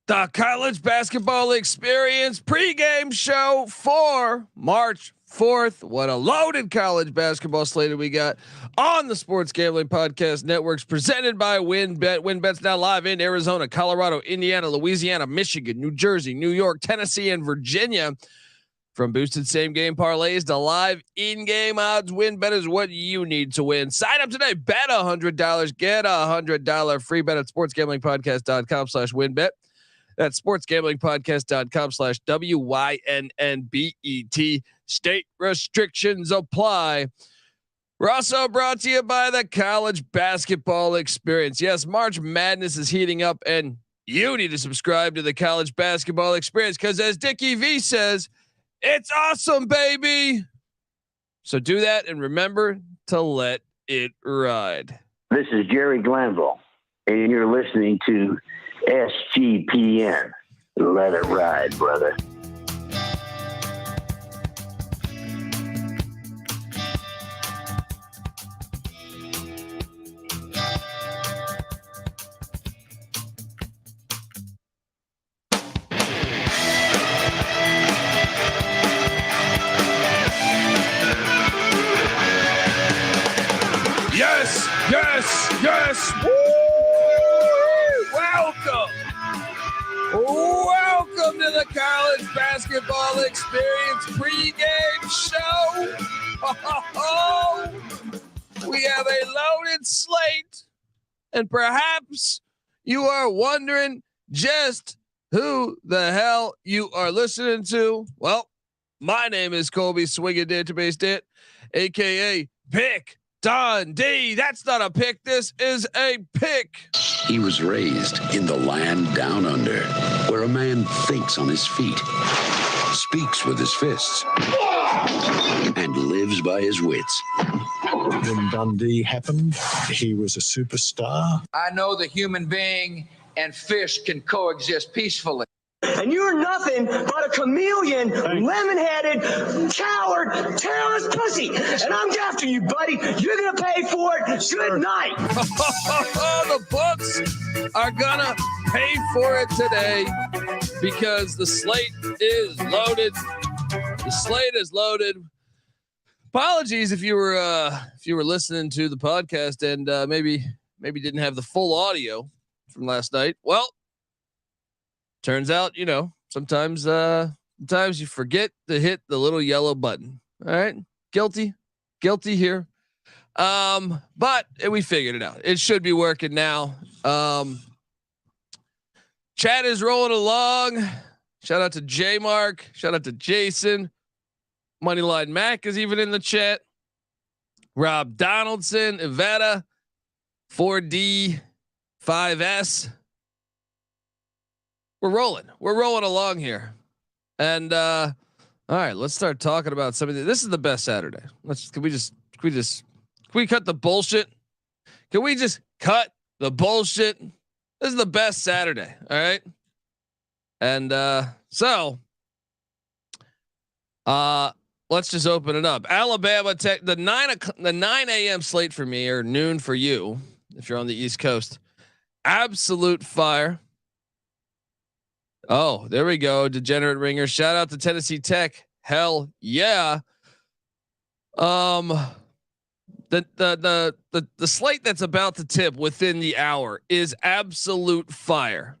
The college basketball experience pregame show for March 4th. What a loaded college basketball slate we got on the Sports Gambling Podcast Networks, presented by WinBet. WinBet's now live in Arizona, Colorado, Indiana, Louisiana, Michigan, New Jersey, New York, Tennessee, and Virginia. From boosted same game parlays to live in-game odds, WinBet is what you need to win. Sign up today, bet $100, get $100 free bet at sportsgamblingpodcast.com/WinBet. That's sportsgamblingpodcast.com/WYNNBET. State restrictions apply. We're also brought to you by the college basketball experience. Yes, March Madness is heating up, and you need to subscribe to the college basketball experience because, as Dickie V says, it's awesome, baby. So do that, and remember to let it ride. This is Jerry Glanville, and you're listening to SGPN. Let it ride, brother. Yes. Woo! Welcome to the college basketball experience pregame show. We have a loaded slate, and perhaps you are wondering just who the hell you are listening to. Well, my name is Colby Swinging Database Det, aka Pick Don D. That's not a pick. This is a pick. He was raised in the land down under, where a man thinks on his feet, speaks with his fists, and lives by his wits. When Dundee happened, he was a superstar. I know the human being and fish can coexist peacefully. And you're nothing but a chameleon, lemon-headed, coward, tailless pussy. And I'm after you, buddy. You're going to pay for it. Good night. The books are going to pay for it today because the slate is loaded. The slate is loaded. Apologies if you were listening to the podcast and maybe didn't have the full audio from last night. Well, turns out, sometimes you forget to hit the little yellow button. All right. Guilty here. But we figured it out. It should be working now. Chat is rolling along. Shout out to J Mark. Shout out to Jason. Moneyline Mac is even in the chat. Rob Donaldson, Iveta, 4D, 5S. We're rolling along here. And all right, let's start talking about something. This is the best Saturday. Can we cut the bullshit? Can we just cut the bullshit? This is the best Saturday. All right. And so let's just open it up. Alabama Tech, the 9 a.m. slate for me, or noon for you if you're on the East Coast. Absolute fire. Oh, there we go. Degenerate ringer. Shout out to Tennessee Tech. Hell yeah. The slate that's about to tip within the hour is absolute fire.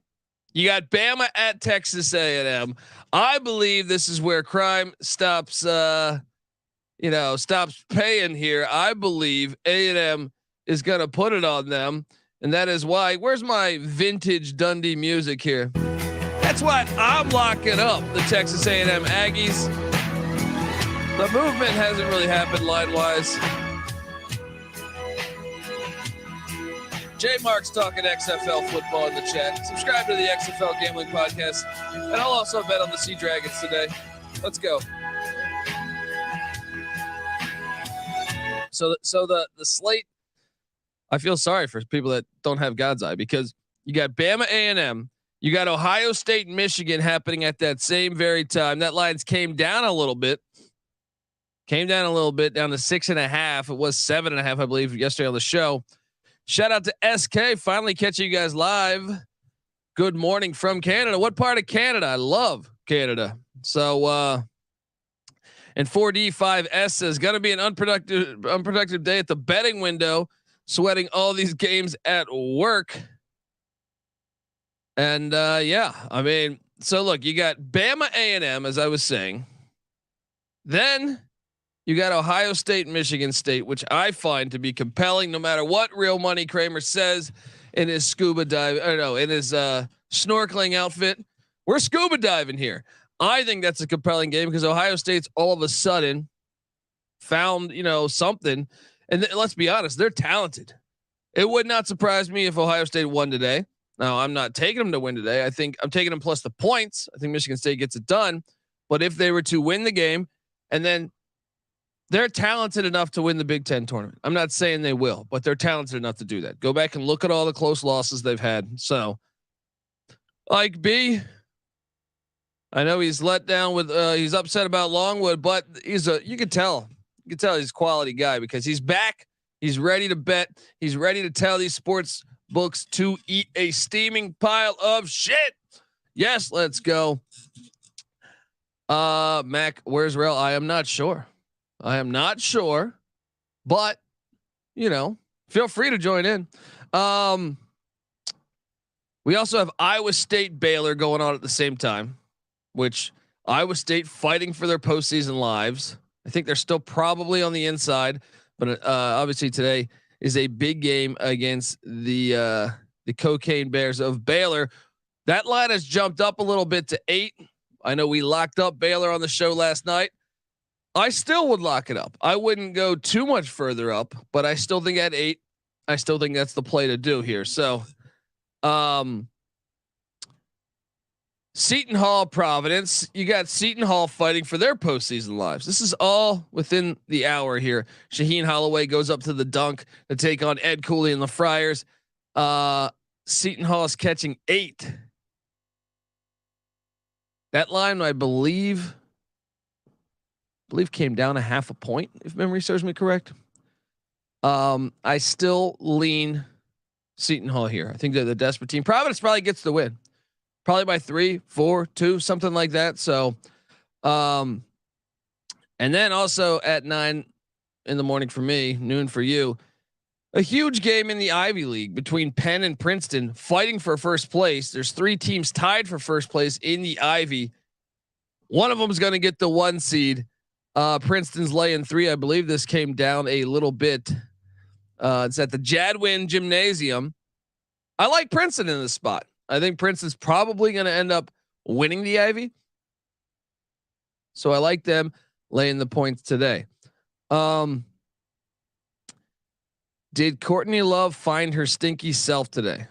You got Bama at Texas A&M. I believe this is where crime stops paying here. I believe A&M is going to put it on them. And that is why, where's my vintage Dundee music here? That's what I'm locking up. The Texas A&M Aggies. The movement hasn't really happened line wise. J Mark's talking XFL football in the chat. Subscribe to the XFL Gambling Podcast, and I'll also bet on the Sea Dragons today. Let's go. So the slate. I feel sorry for people that don't have God's eye because you got Bama A&M. You got Ohio State and Michigan happening at that same very time. That lines came down a little bit. Down to 6.5. It was 7.5, I believe, yesterday on the show. Shout out to SK, finally catching you guys live. Good morning from Canada. What part of Canada? I love Canada. So, and 4D5S says gonna be an unproductive day at the betting window. Sweating all these games at work. And yeah, I mean, so look, you got Bama A&M, as I was saying. Then you got Ohio State, Michigan State, which I find to be compelling, no matter what Real Money Kramer says in his scuba dive. I don't know, in his snorkeling outfit. We're scuba diving here. I think that's a compelling game because Ohio State's all of a sudden found, something. And let's be honest, they're talented. It would not surprise me if Ohio State won today. Now, I'm not taking them to win today. I think I'm taking them plus the points. I think Michigan State gets it done. But if they were to win the game, and then they're talented enough to win the Big Ten tournament. I'm not saying they will, but they're talented enough to do that. Go back and look at all the close losses they've had. So, like B, I know he's let down with he's upset about Longwood, but you can tell he's a quality guy because he's back. He's ready to bet. He's ready to tell these sports books to eat a steaming pile of shit. Yes, let's go. Mac, where's Rel? I am not sure. But feel free to join in. We also have Iowa State Baylor going on at the same time, which Iowa State fighting for their postseason lives. I think they're still probably on the inside, but obviously today is a big game against the Cocaine Bears of Baylor. That line has jumped up a little bit to 8. I know we locked up Baylor on the show last night. I still would lock it up. I wouldn't go too much further up, but I still think at 8, I still think that's the play to do here. So, Seton Hall, Providence. You got Seton Hall fighting for their postseason lives. This is all within the hour here. Shaheen Holloway goes up to the dunk to take on Ed Cooley and the Friars. Seton Hall is catching 8. That line, I believe came down a half a point, if memory serves me correct. I still lean Seton Hall here. I think they're the desperate team. Providence probably gets the win. Probably by 3, 4, 2, something like that. So, and then also at 9 in the morning for me, noon for you, a huge game in the Ivy League between Penn and Princeton fighting for first place. There's 3 teams tied for first place in the Ivy. One of them is going to get the 1 seed. Princeton's laying 3. I believe this came down a little bit. It's at the Jadwin Gymnasium. I like Princeton in this spot. I think Princeton's probably going to end up winning the Ivy. So I like them laying the points today. Did Courtney Love find her stinky self today?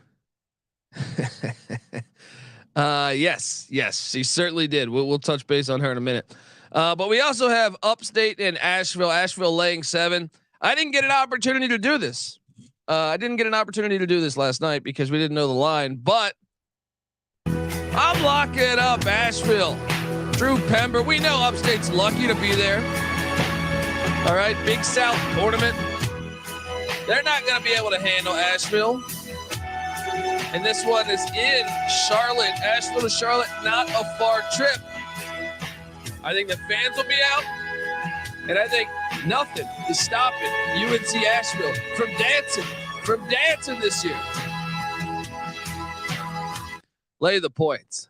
Yes, she certainly did. We'll touch base on her in a minute. But we also have Upstate and Asheville laying 7. I didn't get an opportunity to do this. Last night because we didn't know the line, but I'm locking up Asheville. Drew Pember. We know Upstate's lucky to be there. All right. Big South tournament. They're not going to be able to handle Asheville. And this one is in Charlotte. Asheville to Charlotte, not a far trip. I think the fans will be out. And I think nothing is stopping UNC Asheville from dancing this year. Lay the points,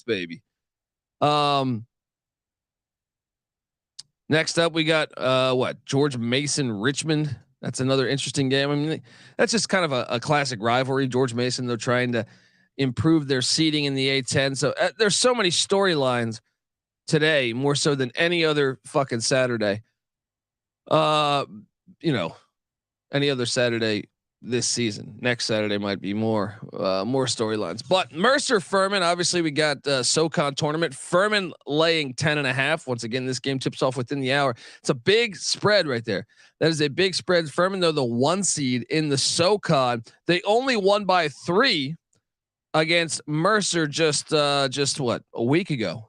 baby. Next up, we got George Mason, Richmond. That's another interesting game. I mean, that's just kind of a classic rivalry. George Mason, they're trying to improve their seeding in the A10. So there's so many storylines today, more so than any other fucking Saturday. Any other Saturday this season. Next Saturday might be more storylines. But Mercer Furman, obviously we got SoCon tournament. Furman laying 10.5. Once again, this game tips off within the hour. It's a big spread right there. That is a big spread. Furman, though, the 1 seed in the SoCon. They only won by 3 against Mercer just what, a week ago.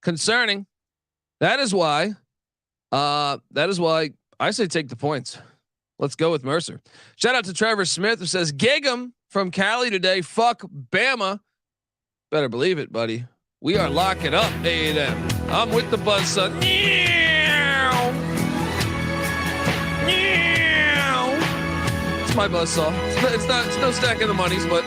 Concerning. That is why I say take the points. Let's go with Mercer. Shout out to Trevor Smith who says gig 'em from Cali today. Fuck Bama. Better believe it, buddy. We are locking up A&M. I'm with the buzzsaw. It's my buzzsaw. It's no stack of the monies, but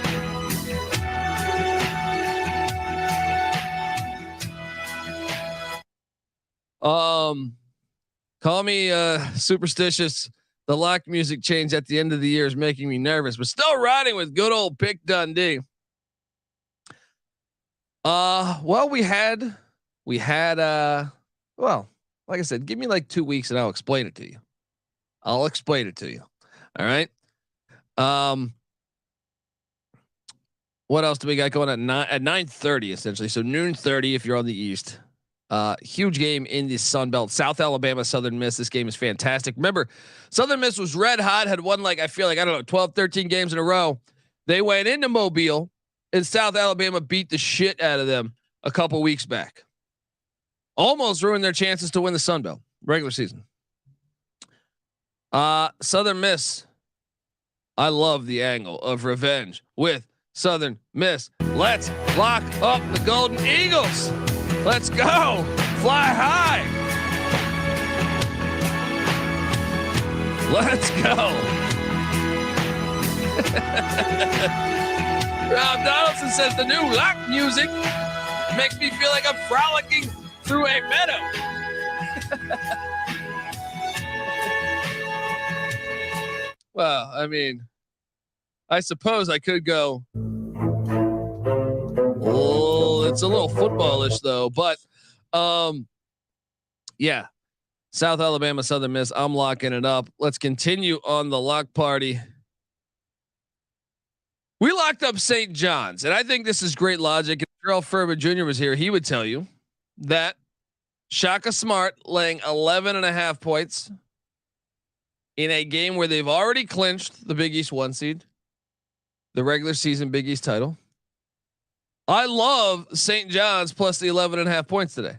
call me superstitious. The lock music change at the end of the year is making me nervous, but still riding with good old Pick Dundee. Well, we had, well, like I said, give me like 2 weeks and I'll explain it to you. All right. What else do we got going at 9:30 essentially? So noon 30 if you're on the East. Huge game in the Sun Belt. South Alabama, Southern Miss. This game is fantastic. Remember, Southern Miss was red hot, had won I feel like, 12, 13 games in a row. They went into Mobile and South Alabama beat the shit out of them a couple weeks back. Almost ruined their chances to win the Sun Belt regular season. Southern Miss. I love the angle of revenge with Southern Miss. Let's lock up the Golden Eagles. Let's go. Fly high. Let's go. Rob Donaldson says the new lock music makes me feel like I'm frolicking through a meadow. Well, I mean, I suppose I could go. Oh, it's a little footballish though, but yeah. South Alabama, Southern Miss. I'm locking it up. Let's continue on the lock party. We locked up St. John's, and I think this is great logic. If Terrell Furman Jr. was here, he would tell you that Shaka Smart laying 11.5 points in a game where they've already clinched the Big East 1 seed, the regular season Big East title. I love St. John's plus the 11.5 points today.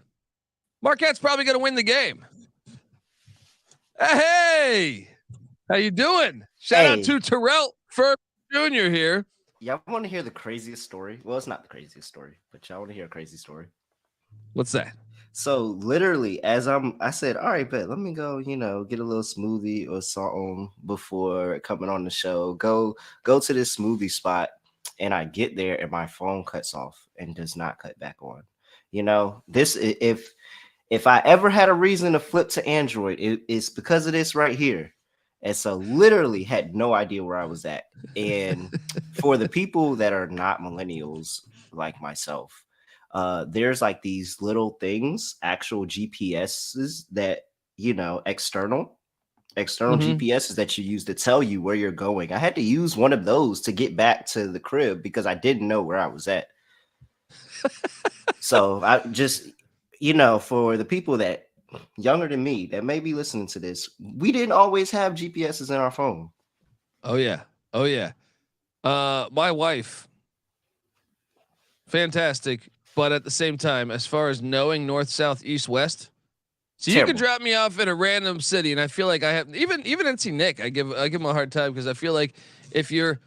Marquette's probably going to win the game. Hey, how you doing? Shout out to Terrell Furman Jr. here. Y'all want to hear the craziest story? Well, it's not the craziest story, but y'all want to hear a crazy story. What's that? So literally, I said, all right, bet let me go, get a little smoothie or something before coming on the show. Go to this smoothie spot, and I get there and my phone cuts off and does not cut back on. This if I ever had a reason to flip to Android, it's because of this right here. And so literally had no idea where I was at. And for the people that are not millennials like myself, there's like these little things, actual GPSs that, external GPSs that you use to tell you where you're going. I had to use one of those to get back to the crib because I didn't know where I was at. So I just, for the people that younger than me that may be listening to this, we didn't always have GPSs in our phone. Oh yeah. My wife, fantastic, but at the same time, as far as knowing north, south, east, west, so terrible. You can drop me off in a random city, and I feel like I have even NC Nick. I give him a hard time because I feel like if we're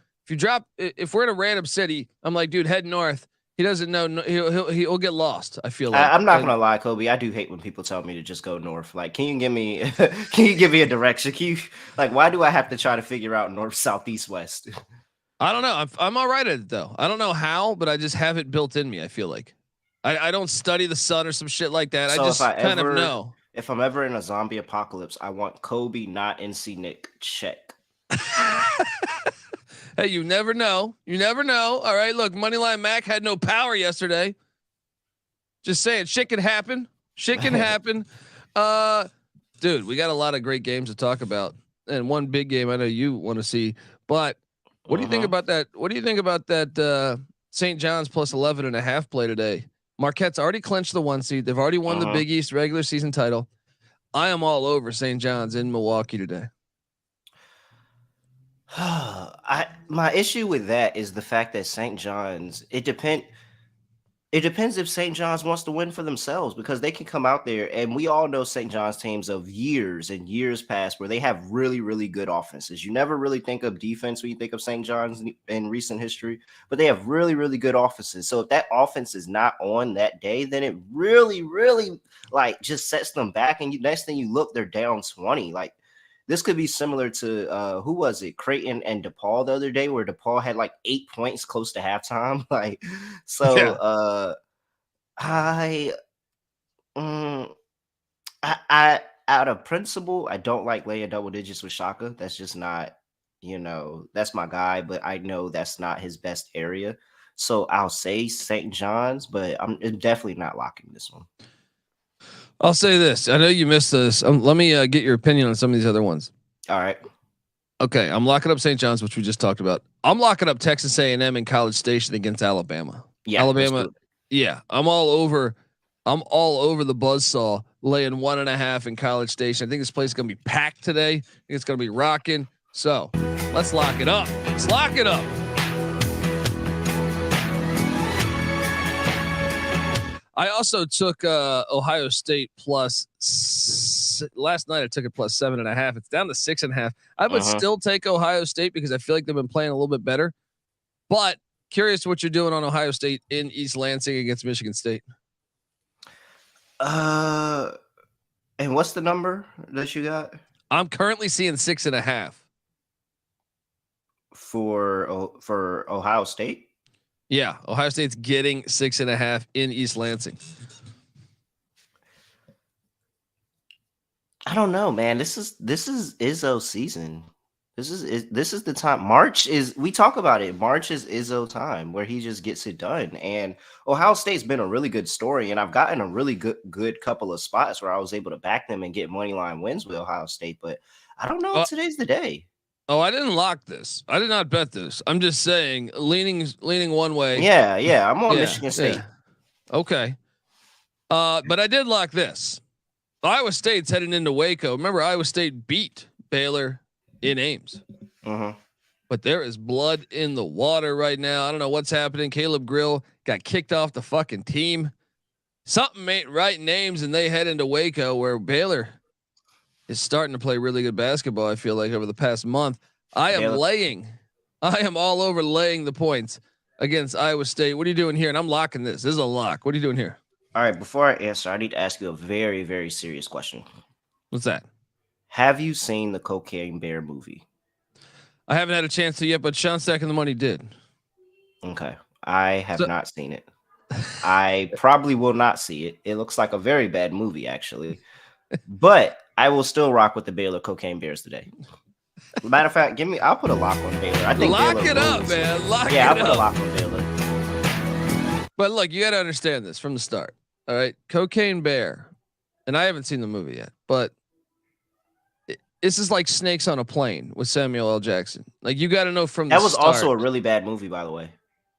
in a random city, I'm like, dude, head north. He doesn't know. He'll get lost. I feel like. I'm not gonna lie, Kobe. I do hate when people tell me to just go north. Like, can you give me a direction? Why do I have to try to figure out north, south, east, west? I don't know. I'm all right at it though. I don't know how, but I just have it built in me. I feel like I don't study the sun or some shit like that. So I just kind of know. If I'm ever in a zombie apocalypse, I want Kobe, not NC Nick. Check. Hey, you never know. All right, look, Moneyline Mac had no power yesterday. Just saying, shit can happen. Dude, we got a lot of great games to talk about, and one big game I know you want to see. But what do you think about that? What do you think about that St. John's plus 11.5 play today? Marquette's already clinched the 1 seed. They've already won the Big East regular season title. I am all over St. John's in Milwaukee today. My issue with that is the fact that St. John's, it depends. It depends if St. John's wants to win for themselves, because they can come out there, and we all know St. John's teams of years and years past where they have really, really good offenses. You never really think of defense when you think of St. John's in recent history, but they have really, really good offenses. So if that offense is not on that day, then it really, really like just sets them back. And next thing you look, they're down 20. Like, this could be similar to who was it? Creighton and DePaul the other day, where DePaul had like 8 points close to halftime. Like, so Yeah. I I out of principle, I don't like laying double digits with Shaka. That's just not, that's my guy, but I know that's not his best area. So I'll say St. John's, but I'm definitely not locking this one. I'll say this. I know you missed this. Let me get your opinion on some of these other ones. All right. Okay, I'm locking up St. John's, which we just talked about. I'm locking up Texas A&M in College Station against Alabama. Yeah, Alabama. Yeah, I'm all over the buzzsaw laying 1.5 in College Station. I think this place is gonna be packed today. I think it's gonna be rocking. So let's lock it up. Let's lock it up. I also took Ohio State plus last night. I took it plus 7.5. It's down to 6.5. I would still take Ohio State because I feel like they've been playing a little bit better. But curious what you're doing on Ohio State in East Lansing against Michigan State. And what's the number that you got? I'm currently seeing 6.5 for Ohio State. Yeah, Ohio State's getting 6.5 in East Lansing. I don't know, man. This is Izzo season. This is the time. We talk about it. March is Izzo time where he just gets it done. And Ohio State's been a really good story, and I've gotten a really good couple of spots where I was able to back them and get money line wins with Ohio State. But I don't know if today's the day. Oh, I didn't lock this. I did not bet this. I'm just saying, leaning one way. Yeah. I'm on Michigan State. Yeah. Okay. But I did lock this. Iowa State's heading into Waco. Remember, Iowa State beat Baylor in Ames. But there is blood in the water right now. I don't know what's happening. Caleb Grill got kicked off the fucking team. Something ain't right in Ames, and they head into Waco, where Baylor is starting to play really good basketball. I feel like over the past month, I am all over laying the points against Iowa State. What are you doing here? And I'm locking this. This is a lock. What are you doing here? All right. Before I answer, I need to ask you a very, very serious question. What's that? Have you seen the Cocaine Bear movie? I haven't had a chance to yet, but Sean Stack and the Money did. Okay. I have not seen it. I probably will not see it. It looks like a very bad movie, actually. But I will still rock with the Baylor Cocaine Bears today. Matter of fact, I'll put a lock on Baylor. I think lock Baylor it up, man. I'll put a lock on Baylor. But look, you got to understand this from the start. All right, Cocaine Bear, and I haven't seen the movie yet, but this is like Snakes on a Plane with Samuel L. Jackson. Like, you got to know from the start. That was also a really bad movie, by the way.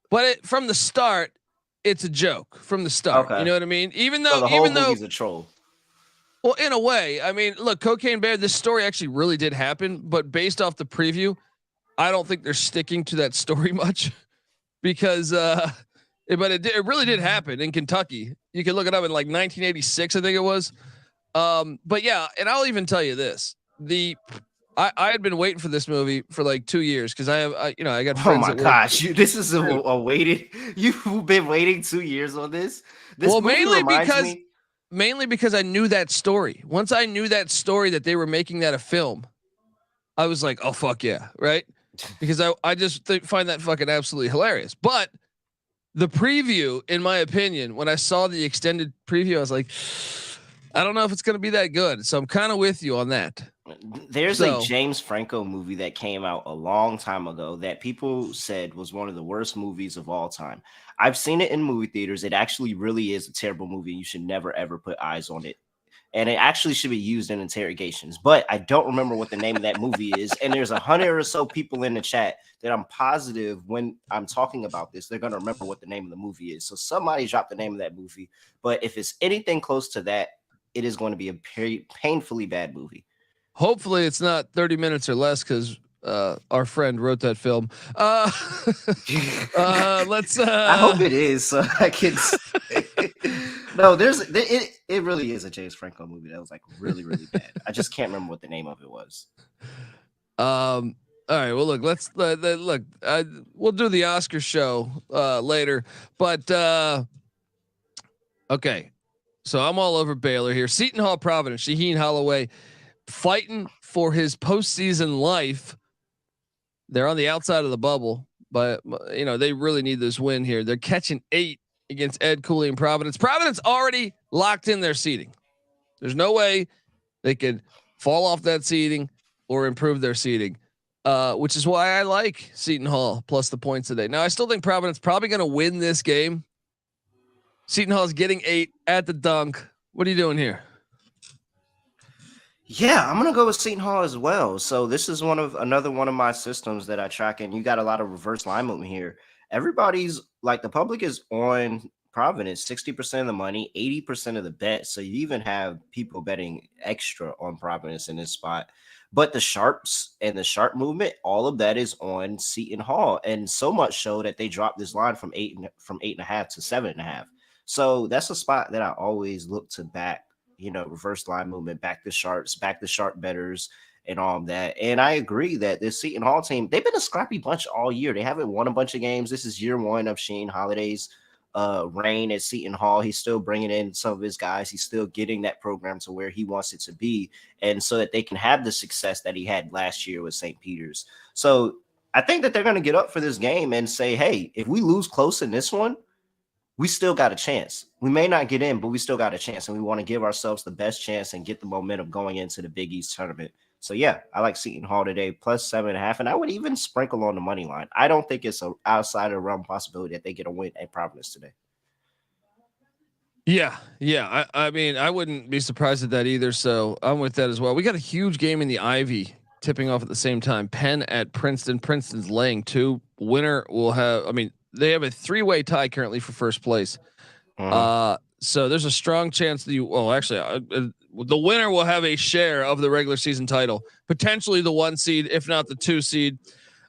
But from the start, it's a joke. From the start, okay. You know what I mean? Even though movie's a troll. Well, in a way, I mean, look, Cocaine Bear, this story actually really did happen, but based off the preview, I don't think they're sticking to that story much because, it really did happen in Kentucky. You can look it up in like 1986, I think it was. But yeah, and I'll even tell you this: I had been waiting for this movie for like 2 years because I got friends. Oh my gosh, this is a waited. You've been waiting 2 years on this. Well, mainly because I knew that story. Once I knew that story that they were making that a film, I was like, oh fuck yeah, right? Because I just find that fucking absolutely hilarious. But the preview, in my opinion, when I saw the extended preview, I was like, I don't know if it's going to be that good. So I'm kind of with you on that. There's a James Franco movie that came out a long time ago that people said was one of the worst movies of all time. I've seen it in movie theaters. It actually really is a terrible movie. You should never, ever put eyes on it. And it actually should be used in interrogations. But I don't remember what the name of that movie is. And there's 100 or so people in the chat that I'm positive when I'm talking about this, they're going to remember what the name of the movie is. So somebody dropped the name of that movie. But if it's anything close to that, it is going to be a painfully bad movie. Hopefully it's not 30 minutes or less, because our friend wrote that film. Let's. I hope it is, so I can. No, it really is a James Franco movie that was like really bad. I just can't remember what the name of it was. All right. Well, look. Let's look. We'll do the Oscar show later, but okay. So I'm all over Baylor here. Seton Hall, Providence. Shaheen Holloway fighting for his postseason life. They're on the outside of the bubble, but they really need this win here. They're catching 8 against Ed Cooley and Providence. Providence already locked in their seeding. There's no way they could fall off that seeding or improve their seeding, which is why I like Seton Hall plus the points today. Now I still think Providence probably going to win this game. Seton Hall is getting 8 at the dunk. What are you doing here? Yeah, I'm gonna go with Seton Hall as well. So this is another one of my systems that I track, and you got a lot of reverse line movement here. Everybody's like the public is on Providence, 60% of the money, 80% of the bet. So you even have people betting extra on Providence in this spot. But the sharps and the sharp movement, all of that is on Seton Hall, and so much so that they dropped this line from 8.5 to 7.5. So that's a spot that I always look to back. Reverse line movement, back the sharps, back the sharp betters, and all of that. And I agree that this Seton Hall team, they've been a scrappy bunch all year. They haven't won a bunch of games. This is year 1 of Shane Holliday's reign at Seton Hall. He's still bringing in some of his guys. He's still getting that program to where he wants it to be, and so that they can have the success that he had last year with St. Peter's. So I think that they're going to get up for this game and say, hey, if we lose close in this one, we still got a chance. We may not get in, but we still got a chance, and we want to give ourselves the best chance and get the momentum going into the Big East tournament. So yeah, I like Seton Hall today plus 7.5, and I would even sprinkle on the money line. I don't think it's an outside of the realm possibility that they get a win at Providence today. Yeah. I mean, I wouldn't be surprised at that either. So I'm with that as well. We got a huge game in the Ivy tipping off at the same time. Penn at Princeton. Princeton's laying 2. Winner will have. I mean, they have a 3-way tie currently for first place. So there's a strong chance that the winner will have a share of the regular season title, potentially the 1 seed, if not the 2 seed.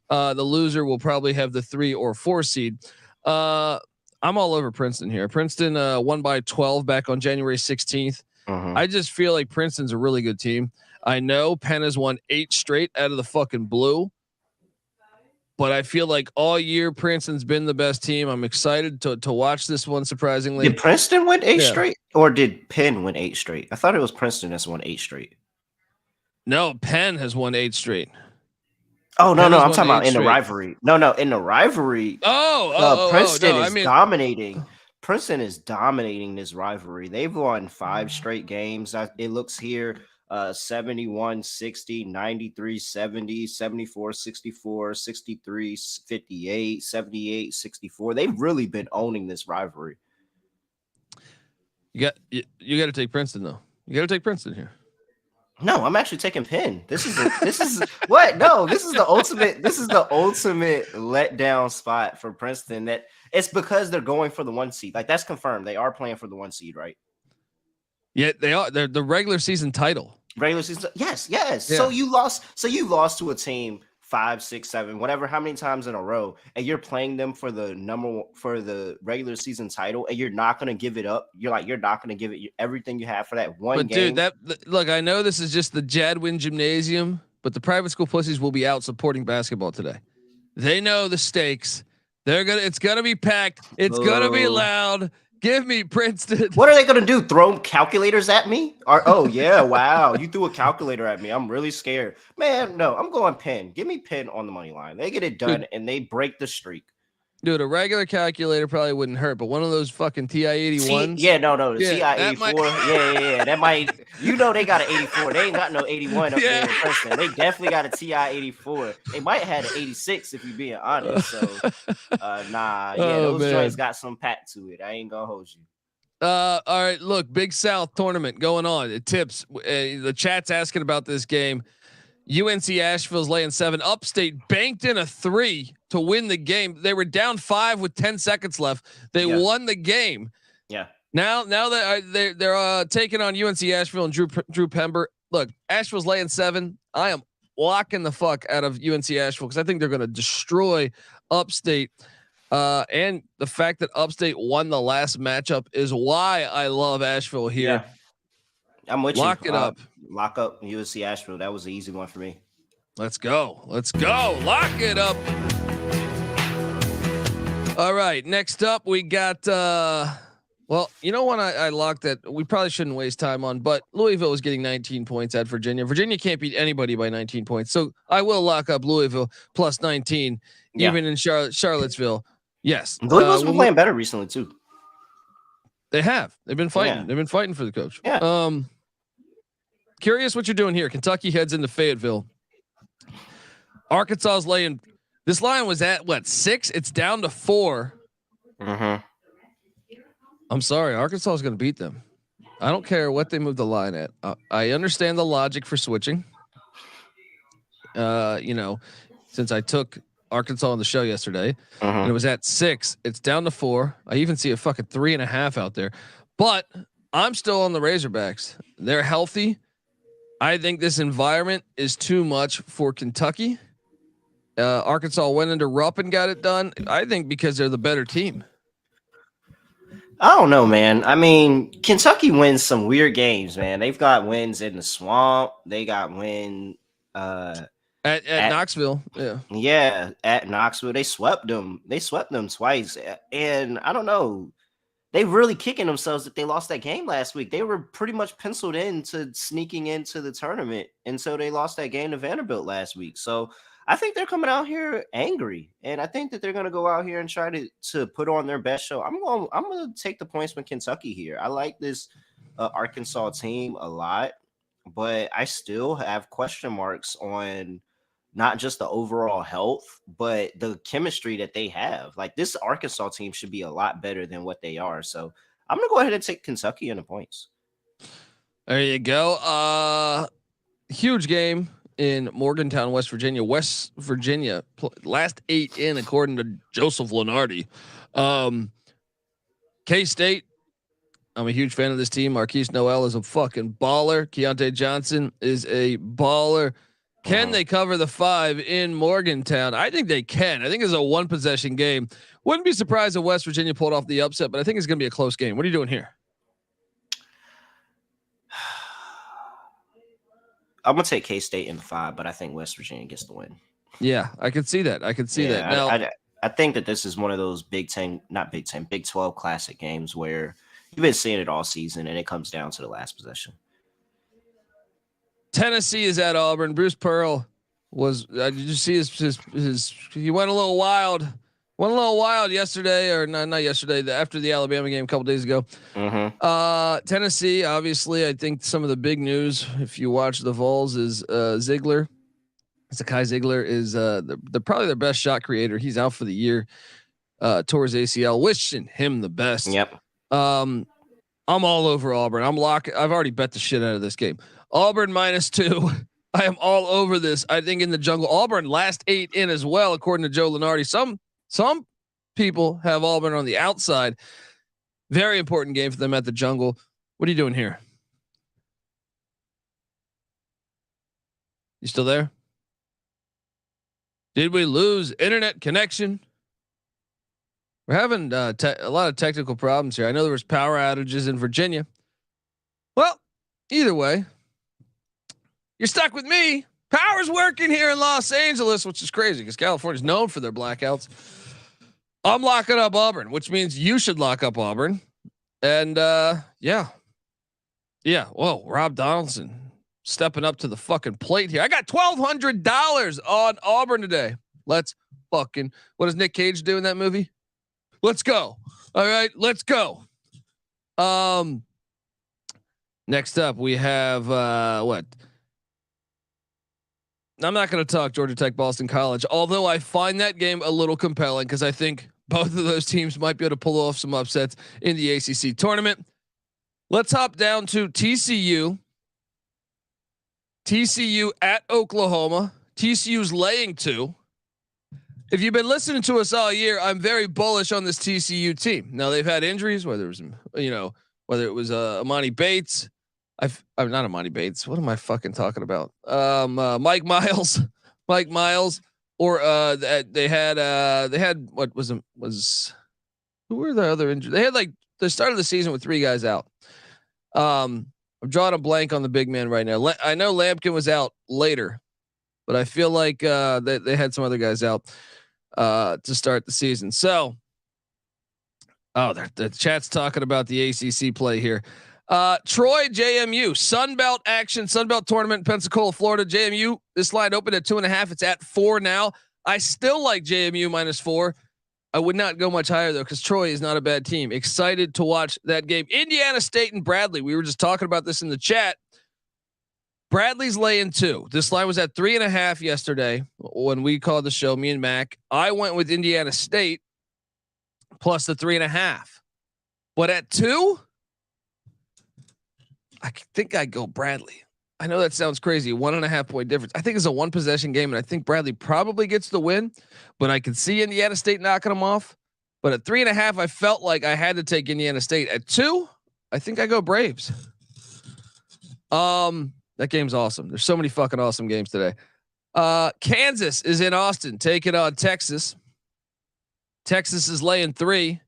The loser will probably have the 3 or 4 seed. I'm all over Princeton here. Princeton won by 12 back on January 16th. I just feel like Princeton's a really good team. I know Penn has won 8 straight out of the fucking blue, but I feel like all year Princeton's been the best team. I'm excited to watch this one. Surprisingly, did Princeton win 8 straight, or did Penn win 8 straight? I thought it was Princeton that's won 8 straight. No, Penn has won 8 straight. Oh no, I'm talking about in the rivalry. No, in the rivalry. Princeton is dominating. Princeton is dominating this rivalry. They've won 5 straight games. It looks here. 71, 60, 93, 70, 74, 64, 63, 58, 78, 64. They've really been owning this rivalry. You got to take Princeton though. You got to take Princeton here. No, I'm actually taking Penn. This is what? No, this is the ultimate letdown spot for Princeton. That it's because they're going for the 1 seed. Like that's confirmed. They are playing for the 1 seed, right? Yeah, they are. They're the regular season title. Regular season, yes. Yeah. So you lost to a team 5, 6, 7, whatever, how many times in a row, and you're playing them for the regular season title, and you're not going to give it up. You're not going to give it everything you have for that one game. Dude, look, I know this is just the Jadwin Gymnasium, but the private school pussies will be out supporting basketball today. They know the stakes. It's gonna be packed. It's gonna be loud. Give me Princeton. What are they going to do? Throw calculators at me? Wow. You threw a calculator at me. I'm really scared. Man, no, I'm going Penn. Give me Penn on the money line. They get it done, and they break the streak. Dude, a regular calculator probably wouldn't hurt, but one of those fucking TI-81s. The TI-84. Yeah. That might, they got an 84. They ain't got no 81 up there in Princeton. They definitely got a TI-84. They might have had an 86 if you're being honest. So, those joints got some pat to it. I ain't gonna hold you. All right, look, Big South tournament going on. It tips. The chat's asking about this game. UNC Asheville's laying 7. Upstate banked in a 3 to win the game. They were down 5 with 10 seconds left. They won the game. Yeah. Now that they're taking on UNC Asheville and Drew Pember. Look, Asheville's laying 7. I am locking the fuck out of UNC Asheville because I think they're going to destroy Upstate. And the fact that Upstate won the last matchup is why I love Asheville here. Yeah. I'm with you. Lock it up. Lock up UNC Asheville. That was an easy one for me. Let's go. Let's go. Lock it up. All right. Next up, we got, well, you know what I locked that we probably shouldn't waste time on, but Louisville was getting 19 points at Virginia. Virginia can't beat anybody by 19 points. So I will lock up Louisville plus 19, even in Charlottesville. Yes. Louisville's been playing better recently too. They have. They've been fighting. Yeah. They've been fighting for the coach. Yeah. Curious what you're doing here. Kentucky heads into Fayetteville. Arkansas's laying. This line was at what, 6? It's down to 4. Mm-hmm. I'm sorry. Arkansas is going to beat them. I don't care what they move the line at. I understand the logic for switching. You know, since I took Arkansas on the show yesterday, and it was at 6, it's down to 4. I even see a fucking 3.5 out there, but I'm still on the Razorbacks. They're healthy. I think this environment is too much for Kentucky. Arkansas went into Rupp and got it done. I think because they're the better team. I don't know, man. I mean, Kentucky wins some weird games, man. They've got wins in the swamp. They got win at Knoxville. Yeah, at Knoxville. They swept them. They swept them twice. And I don't know. They really kicking themselves that they lost that game last week. They were pretty much penciled into sneaking into the tournament. And so they lost that game to Vanderbilt last week. So I think they're coming out here angry, and I think that they're going to go out here and try to put on their best show. I'm going to take the points with Kentucky here. I like this Arkansas team a lot, but I still have question marks on not just the overall health, but the chemistry that they have. Like, this Arkansas team should be a lot better than what they are. So I'm going to go ahead and take Kentucky in the points. There you go. Huge game in Morgantown, West Virginia. West Virginia last 8 in, according to Joseph Lenardi. K-State, I'm a huge fan of this team. Marquise Noel is a fucking baller. Keontae Johnson is a baller. Can they cover the 5 in Morgantown? I think they can. I think it's a 1-possession game. Wouldn't be surprised if West Virginia pulled off the upset, but I think it's going to be a close game. What are you doing here? I'm gonna take K-State in the 5, but I think West Virginia gets the win. Yeah, I could see that. I Now, I think that this is one of those Big 12 classic games where you've been seeing it all season, and it comes down to the last possession. Tennessee is at Auburn. Bruce Pearl was. Did you see his? He went a little wild. Went a little wild yesterday, or not yesterday. After the Alabama game a couple days ago. Tennessee, obviously, I think some of the big news, if you watch the Vols, is Ziegler. Zakai Ziegler is the probably their best shot creator. He's out for the year. Towards ACL. Wishing him the best. Yep. I'm all over Auburn. I've already bet the shit out of this game. Auburn -2. I am all over this. I think in the jungle. Auburn last 8 in as well, according to Joe Lenardi. Some people have Auburn on the outside. Very important game for them at the jungle. What are you doing here? You still there? Did we lose internet connection? We're having a lot of technical problems here. I know there was power outages in Virginia. Well, either way, you're stuck with me. Power's working here in Los Angeles, which is crazy because California's known for their blackouts. I'm locking up Auburn, which means you should lock up Auburn. And yeah. Whoa, Rob Donaldson stepping up to the fucking plate here. I got $1,200 on Auburn today. Let's fucking. What does Nick Cage do in that movie? Let's go. All right, let's go. Next up, we have what? I'm not going to talk Georgia Tech, Boston College, although I find that game a little compelling because I think both of those teams might be able to pull off some upsets in the ACC tournament. Let's hop down to TCU. TCU at Oklahoma. TCU's laying 2. If you've been listening to us all year, I'm very bullish on this TCU team. Now they've had injuries, whether it was Amani Bates. I'm not Amani Bates. What am I fucking talking about? Mike Miles, or they had what was who were the other injured? They had like the start of the season with 3 guys out. I'm drawing a blank on the big man right now. I know Lampkin was out later, but I feel like they had some other guys out to start the season. So, the chat's talking about the ACC play here. Troy JMU Sunbelt action, Sunbelt tournament in Pensacola, Florida. JMU, this line opened at 2.5. It's at 4 now. I still like JMU -4. I would not go much higher though, because Troy is not a bad team. Excited to watch that game. Indiana State and Bradley. We were just talking about this in the chat. Bradley's laying 2. This line was at 3.5 yesterday when we called the show, me and Mac. I went with Indiana State plus the 3.5, but at 2, I think I'd go Bradley. I know that sounds crazy. 1.5 point difference. I think it's a 1 possession game, and I think Bradley probably gets the win, but I can see Indiana State knocking them off. But at 3.5, I felt like I had to take Indiana State. At 2, I think I go Braves. That game's awesome. There's so many fucking awesome games today. Kansas is in Austin, taking on Texas. Texas is laying 3.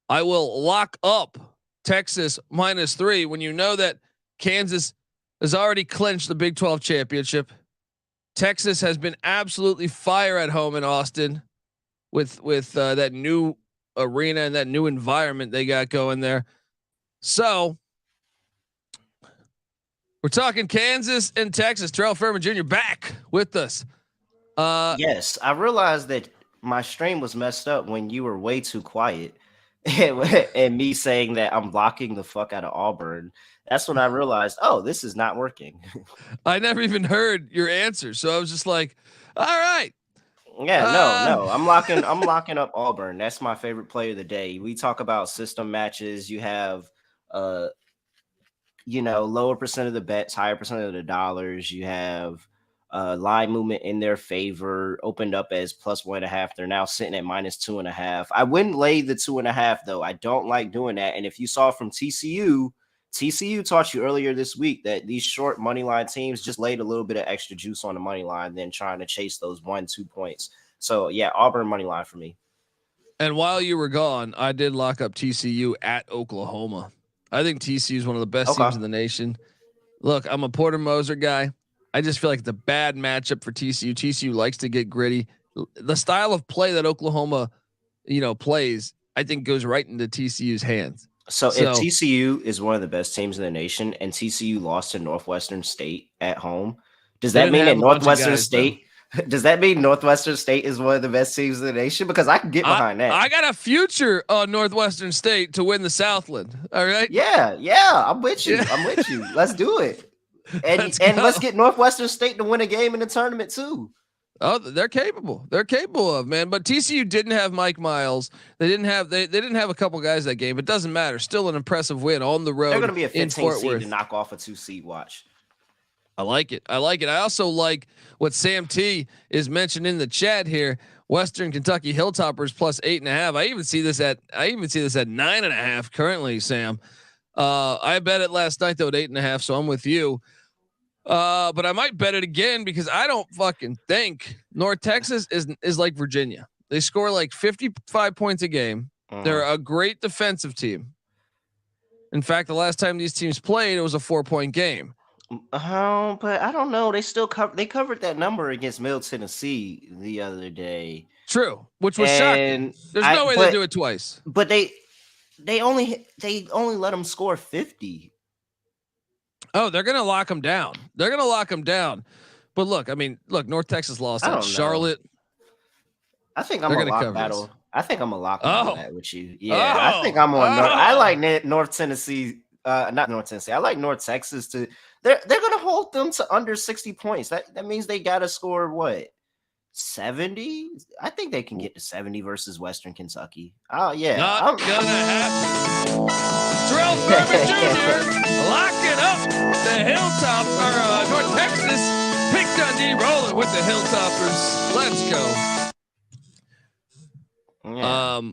I will lock up Texas -3 when you know that Kansas has already clinched the Big 12 championship. Texas has been absolutely fire at home in Austin with that new arena and that new environment they got going there. So we're talking Kansas and Texas. Terrell Furman Jr. back with us. Yes, I realized that my stream was messed up when you were way too quiet. And me saying that I'm blocking the fuck out of Auburn. That's when I realized, oh, this is not working. I never even heard your answer, so I was just like, all right. Yeah, no. I'm locking up Auburn. That's my favorite play of the day. We talk about system matches. You have lower percent of the bets, higher percent of the dollars. You have line movement in their favor, opened up as +1.5. They're now sitting at -2.5. I wouldn't lay the 2.5 though. I don't like doing that. And if you saw from TCU taught you earlier this week that these short money line teams just laid a little bit of extra juice on the money line than trying to chase those 1-2 points. So yeah, Auburn money line for me. And while you were gone, I did lock up TCU at Oklahoma. I think TCU is one of the best teams in the nation. Look, I'm a Porter Moser guy. I just feel like it's a bad matchup for TCU. TCU likes to get gritty. The style of play that Oklahoma, plays, I think goes right into TCU's hands. So if TCU is one of the best teams in the nation and TCU lost to Northwestern State at home, does that mean that Northwestern State? Does that mean Northwestern State is one of the best teams in the nation? Because I can get behind that. I got a future on Northwestern State to win the Southland. All right. Yeah. I'm with you. Yeah. I'm with you. Let's do it. And let's get Northwestern State to win a game in the tournament too. Oh, they're capable. They're capable of, man. But TCU didn't have Mike Miles. They didn't have a couple guys that game. It doesn't matter. Still an impressive win on the road. They're going to be a 15 seed to knock off a 2 seed. Watch. I like it. I also like what Sam T is mentioned in the chat here. Western Kentucky Hilltoppers +8.5. I even see this at 9.5 currently, Sam. I bet it last night though at 8.5. So I'm with you. But I might bet it again because I don't fucking think North Texas is like Virginia. They score like 55 points a game. They're a great defensive team. In fact, the last time these teams played, it was a 4-point game. But I don't know. They still covered that number against Middle Tennessee the other day. True, which was shocking. There's no way they do it twice. But they only let them score 50. Oh, they're gonna lock them down. But look, North Texas lost at Charlotte. I think I'm gonna lock battle. I think I'm gonna lock that with you. Yeah, I think I'm on. I like North Tennessee. Not North Tennessee. I like North Texas to. They're gonna hold them to under 60 points. That means they gotta score what? 70? I think they can get to 70 versus Western Kentucky. Oh yeah, not gonna happen. Terrell Furman Jr. locking up the Hilltop or North Texas. Pick Dundee rolling with the Hilltoppers. Let's go.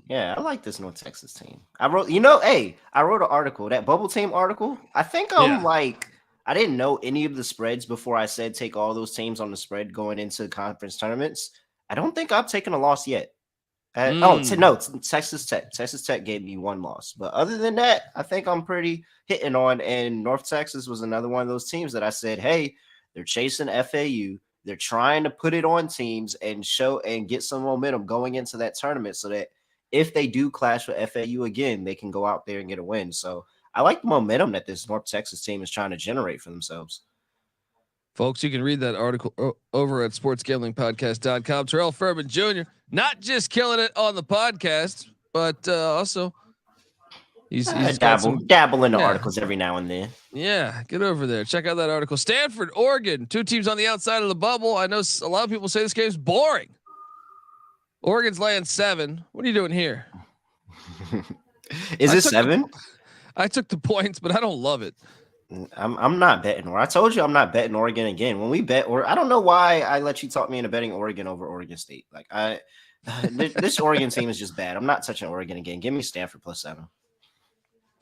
Yeah, I like this North Texas team. I wrote an article, that bubble team article. I think I'm like I didn't know any of the spreads before I said take all those teams on the spread going into conference tournaments. I don't think I've taken a loss yet. Texas Tech. Texas Tech gave me one loss. But other than that, I think I'm pretty hitting on. And North Texas was another one of those teams that I said, hey, they're chasing FAU. They're trying to put it on teams and show and get some momentum going into that tournament so that if they do clash with FAU again, they can go out there and get a win. So I like the momentum that this North Texas team is trying to generate for themselves. Folks, you can read that article over at sportsgamblingpodcast.com. Terrell Furman Jr. not just killing it on the podcast, but also he's dabble into articles every now and then. Yeah, get over there. Check out that article. Stanford, Oregon, 2 teams on the outside of the bubble. I know a lot of people say this game's boring. Oregon's laying 7. What are you doing here? Is it 7? I took the points, but I don't love it. I'm not betting. I told you I'm not betting Oregon again. When we bet, or I don't know why I let you talk me into betting Oregon over Oregon State. Like this Oregon team is just bad. I'm not touching Oregon again. Give me Stanford +7.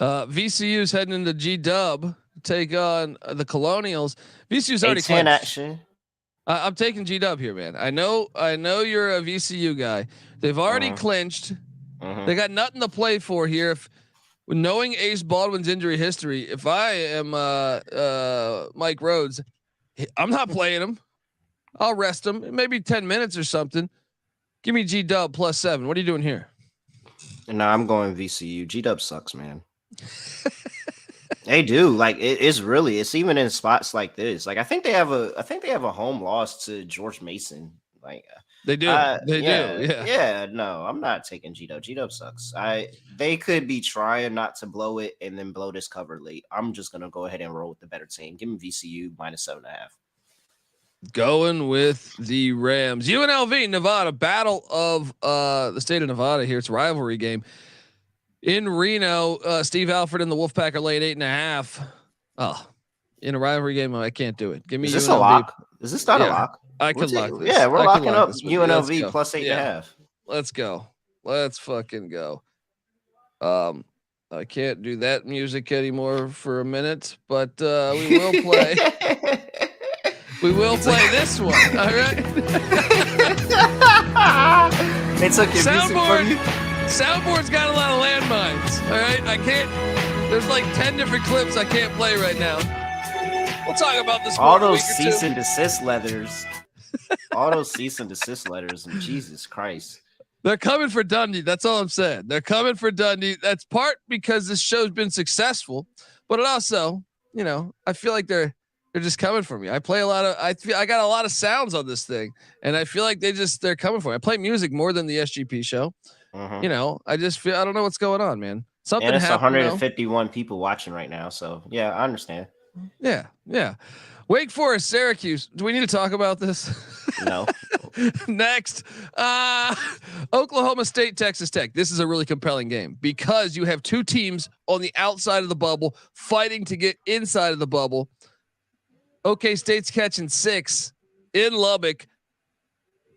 VCU's heading into G-Dub, take on the Colonials. VCU's already clinched. Action. I'm taking G-Dub here, man. I know you're a VCU guy. They've already clinched. They got nothing to play for here. Knowing Ace Baldwin's injury history, if I am Mike Rhodes, I'm not playing him. I'll rest him, maybe 10 minutes or something. Give me G-Dub +7. What are you doing here? No, I'm going VCU. G-Dub sucks, man. They do. Like it's even in spots like this. Like I think they have a home loss to George Mason. Like they do. Yeah. No, I'm not taking G-Dub. G-Dub sucks. They could be trying not to blow it and then blow this cover late. I'm just gonna go ahead and roll with the better team. Give me VCU -7.5. Going with the Rams. UNLV, Nevada, battle of the state of Nevada here. It's a rivalry game in Reno. Steve Alford and the Wolfpack are laying 8.5. Oh, in a rivalry game, I can't do it. Give me. Is this UNLV. A lock? Is this not a lock? I could lock this. Yeah, we're locking up UNLV +8.5. Let's go. Let's fucking go. I can't do that music anymore for a minute, but we will play. We will play this one. All right. They took your soundboard. Soundboard's got a lot of landmines. All right. I can't. There's like 10 different clips I can't play right now. We'll talk about this. All those cease and desist letters. All those cease and desist letters. And Jesus Christ. They're coming for Dundee. That's all I'm saying. They're coming for Dundee. That's part because this show's been successful, but it also, I feel like they're just coming for me. I play a lot of, I got a lot of sounds on this thing, and I feel like they're coming for me. I play music more than the SGP show. I just feel, I don't know what's going on, man. Something and it's happened, 151 people watching right now. So yeah, I understand. Yeah. Wake Forest, Syracuse. Do we need to talk about this? No. Next, Oklahoma State, Texas Tech. This is a really compelling game because you have 2 teams on the outside of the bubble fighting to get inside of the bubble. OK State's catching 6 in Lubbock.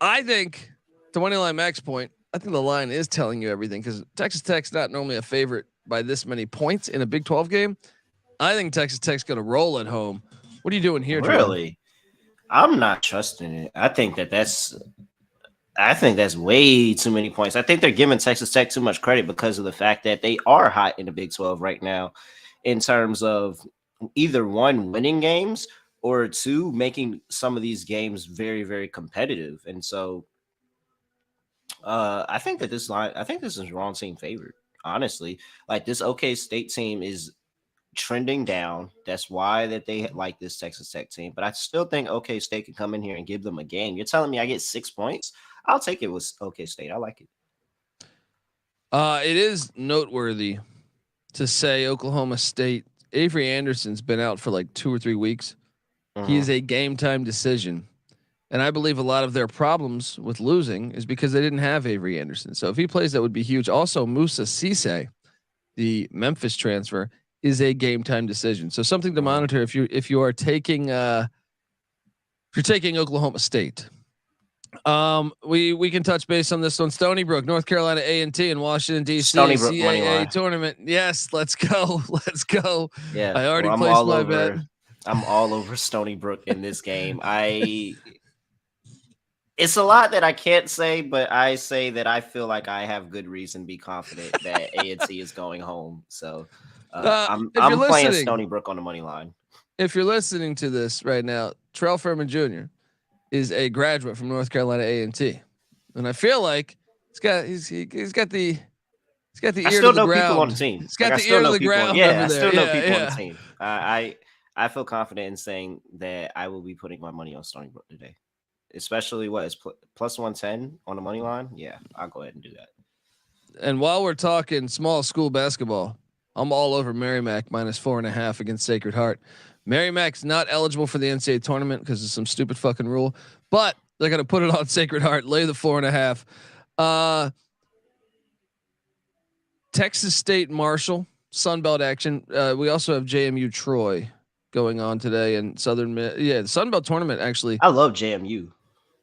I think to Moneyline Max point, I think the line is telling you everything because Texas Tech's not normally a favorite by this many points in a Big 12 game. I think Texas Tech's going to roll at home. What are you doing here? Really? I'm not trusting it. I think that's way too many points. I think they're giving Texas Tech too much credit because of the fact that they are hot in the Big 12 right now in terms of either 1, winning games, or 2, making some of these games very, very competitive. And so I think this is wrong team favored, honestly. Like this OK State team is trending down. That's why that they like this Texas Tech team. But I still think OK State can come in here and give them a game. You're telling me I get 6 points? I'll take it with OK State. I like it. It is noteworthy to say Oklahoma State, Avery Anderson's been out for like 2 or 3 weeks. He is a game time decision. And I believe a lot of their problems with losing is because they didn't have Avery Anderson. So if he plays, that would be huge. Also, Musa Cisse, the Memphis transfer, is a game time decision. So something to monitor if you are taking Oklahoma State. We can touch base on this one. Stony Brook, North Carolina A&T in Washington D.C. CAA tournament. Yes, let's go. Yeah, I already placed my bet. I'm all over Stony Brook in this game. It's a lot that I can't say, but I say that I feel like I have good reason to be confident that A&T is going home. So I'm playing Stony Brook on the money line. If you're listening to this right now, Terrell Furman Jr. is a graduate from North Carolina A&T, and I feel like he's got the I ear still to the know ground. people on the team. He's got the ear to the ground. Yeah, I over still there. know people on the team. I feel confident in saying that I will be putting my money on Stony Brook today, especially what is plus 110 on the money line. Yeah, I'll go ahead and do that. And while we're talking small school basketball, I'm all over Merrimack minus 4.5 against Sacred Heart. Merrimack's not eligible for the NCAA tournament because of some stupid fucking rule, but they're going to put it on Sacred Heart, lay the 4.5. Texas State Marshall, Sunbelt action. We also have JMU Troy going on today and Southern. The Sunbelt tournament actually. I love JMU.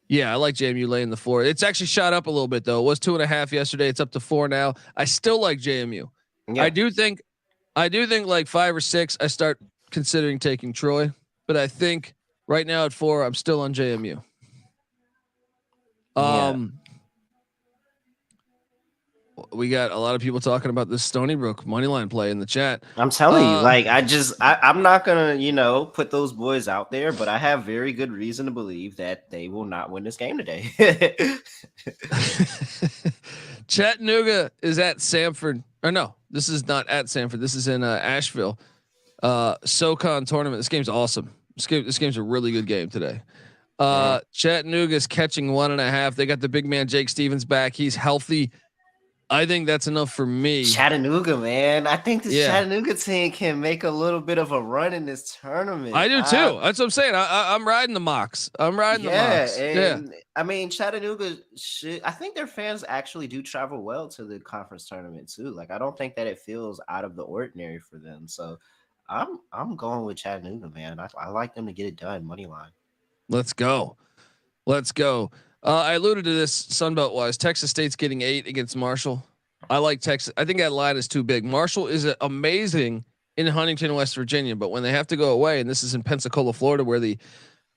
Yeah, I like JMU laying the 4. It's actually shot up a little bit though. It was 2.5 yesterday. It's up to 4 now. I still like JMU. Yeah. I do think like 5 or 6. I start considering taking Troy, but I think right now at 4, I'm still on JMU. We got a lot of people talking about this Stony Brook moneyline play in the chat. I'm telling you, like I'm not gonna, put those boys out there, but I have very good reason to believe that they will not win this game today. Chattanooga is at Samford. Or no, this is not at Samford. This is in Asheville. SoCon tournament. This game's awesome. This game's a really good game today. Chattanooga's catching 1.5. They got the big man Jake Stevens back. He's healthy. I think that's enough for me. Chattanooga, man. I think this Chattanooga team can make a little bit of a run in this tournament. I do too. That's what I'm saying. I'm riding the Mocs. I'm riding the Mocs. And I mean, Chattanooga I think their fans actually do travel well to the conference tournament too. Like, I don't think that it feels out of the ordinary for them. So I'm going with Chattanooga, man. I like them to get it done. Money line. Let's go. I alluded to this Sunbelt wise. Texas State's getting 8 against Marshall. I like Texas. I think that line is too big. Marshall is amazing in Huntington, West Virginia, but when they have to go away, and this is in Pensacola, Florida, where the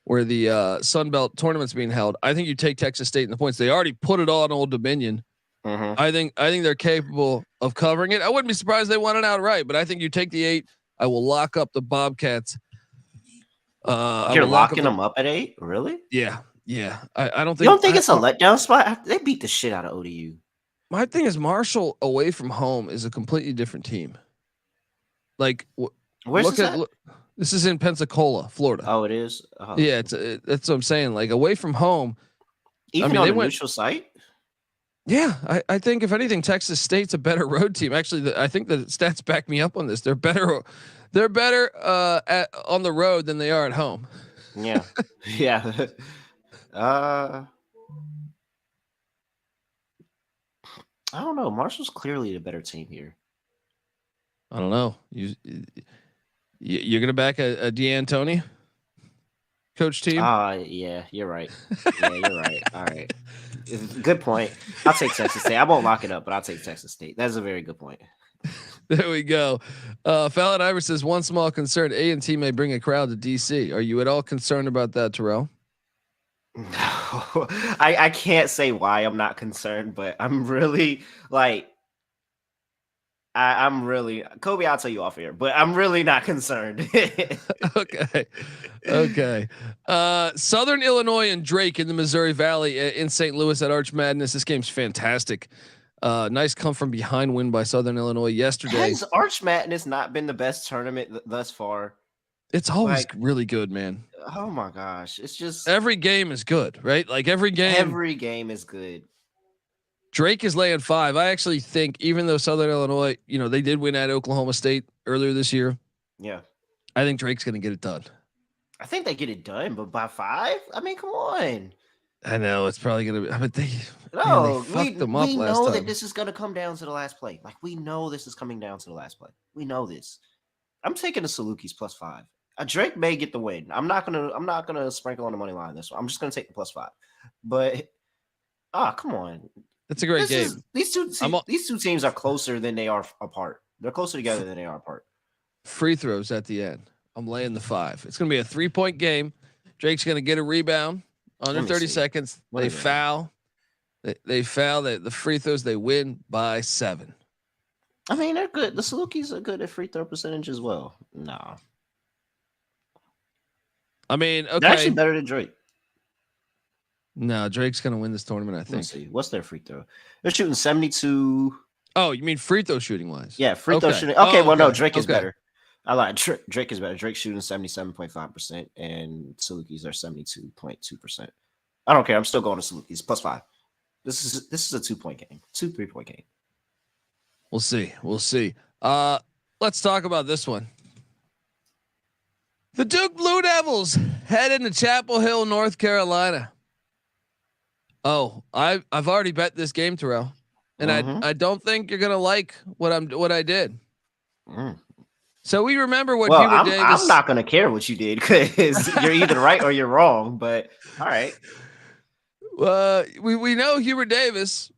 Sunbelt tournament's being held, I think you take Texas State in the points. They already put it on Old Dominion. I think they're capable of covering it. I wouldn't be surprised they won it outright, but I think you take the 8. I will lock up the Bobcats. You're locking them up at 8, really? Yeah. I don't think. You don't think it's a letdown spot? They beat the shit out of ODU. My thing is Marshall away from home is a completely different team. Like, where's this at? This is in Pensacola, Florida. Oh, it is. Oh. Yeah, that's what I'm saying. Like, away from home, even on a neutral site. Yeah, I think if anything, Texas State's a better road team. Actually, I think the stats back me up on this. They're better. They're better on the road than they are at home. Yeah. I don't know. Marshall's clearly the better team here. I don't know. You're gonna back a D'Antoni coach team? Yeah, you're right. Yeah, you're right. All right, good point. I'll take Texas State. I won't lock it up, but I'll take Texas State. That's a very good point. There we go. Fallon Ivor says one small concern: A&T may bring a crowd to DC. Are you at all concerned about that, Terrell? No, I can't say why I'm not concerned, but I'm really like, I'm really Kobe. I'll tell you off air, but I'm really not concerned. Okay. Southern Illinois and Drake in the Missouri Valley in St. Louis at Arch Madness. This game's fantastic. Nice come from behind win by Southern Illinois yesterday. Has Arch Madness not been the best tournament thus far? It's always really good, man. Oh my gosh. It's just every game is good, right? Like every game is good. Drake is laying 5. I actually think even though Southern Illinois, they did win at Oklahoma State earlier this year. Yeah. I think Drake's going to get it done. I think they get it done, but by 5? I mean, come on. I know it's probably going to be, but they fucked them up we last know time. that this is going to come down to the last play. Like, we know this is coming down to the last play. We know this. I'm taking the Salukis plus 5. Drake may get the win. I'm not gonna sprinkle on the money line this one. I'm just gonna take the plus 5. But come on. It's a great game. These two teams are closer than they are apart. They're closer together than they are apart. Free throws at the end. I'm laying the 5. It's going to be a 3-point game. Drake's going to get a rebound under 30 seconds. They foul. They foul. The free throws. They win by 7. I mean, they're good. The Salukis are good at free throw percentage as well. No. I mean, okay. They're actually better than Drake. No, Drake's going to win this tournament, I think. Let's see. What's their free throw? They're shooting 72. Oh, you mean free throw shooting wise? Yeah, free throw shooting. Okay, no, Drake is better. I lied. Drake is better. Drake's shooting 77.5%, and Salukis are 72.2%. I don't care. I'm still going to Salukis +5. This is a 2-point game, 3-point game. We'll see. Let's talk about this one. The Duke Blue Devils head into Chapel Hill, North Carolina. Oh, I've already bet this game, Terrell, and I don't think you're gonna like what I did. So we remember what Hubert Davis. I'm not gonna care what you did because you're either right or you're wrong. But all right. We know Hubert Davis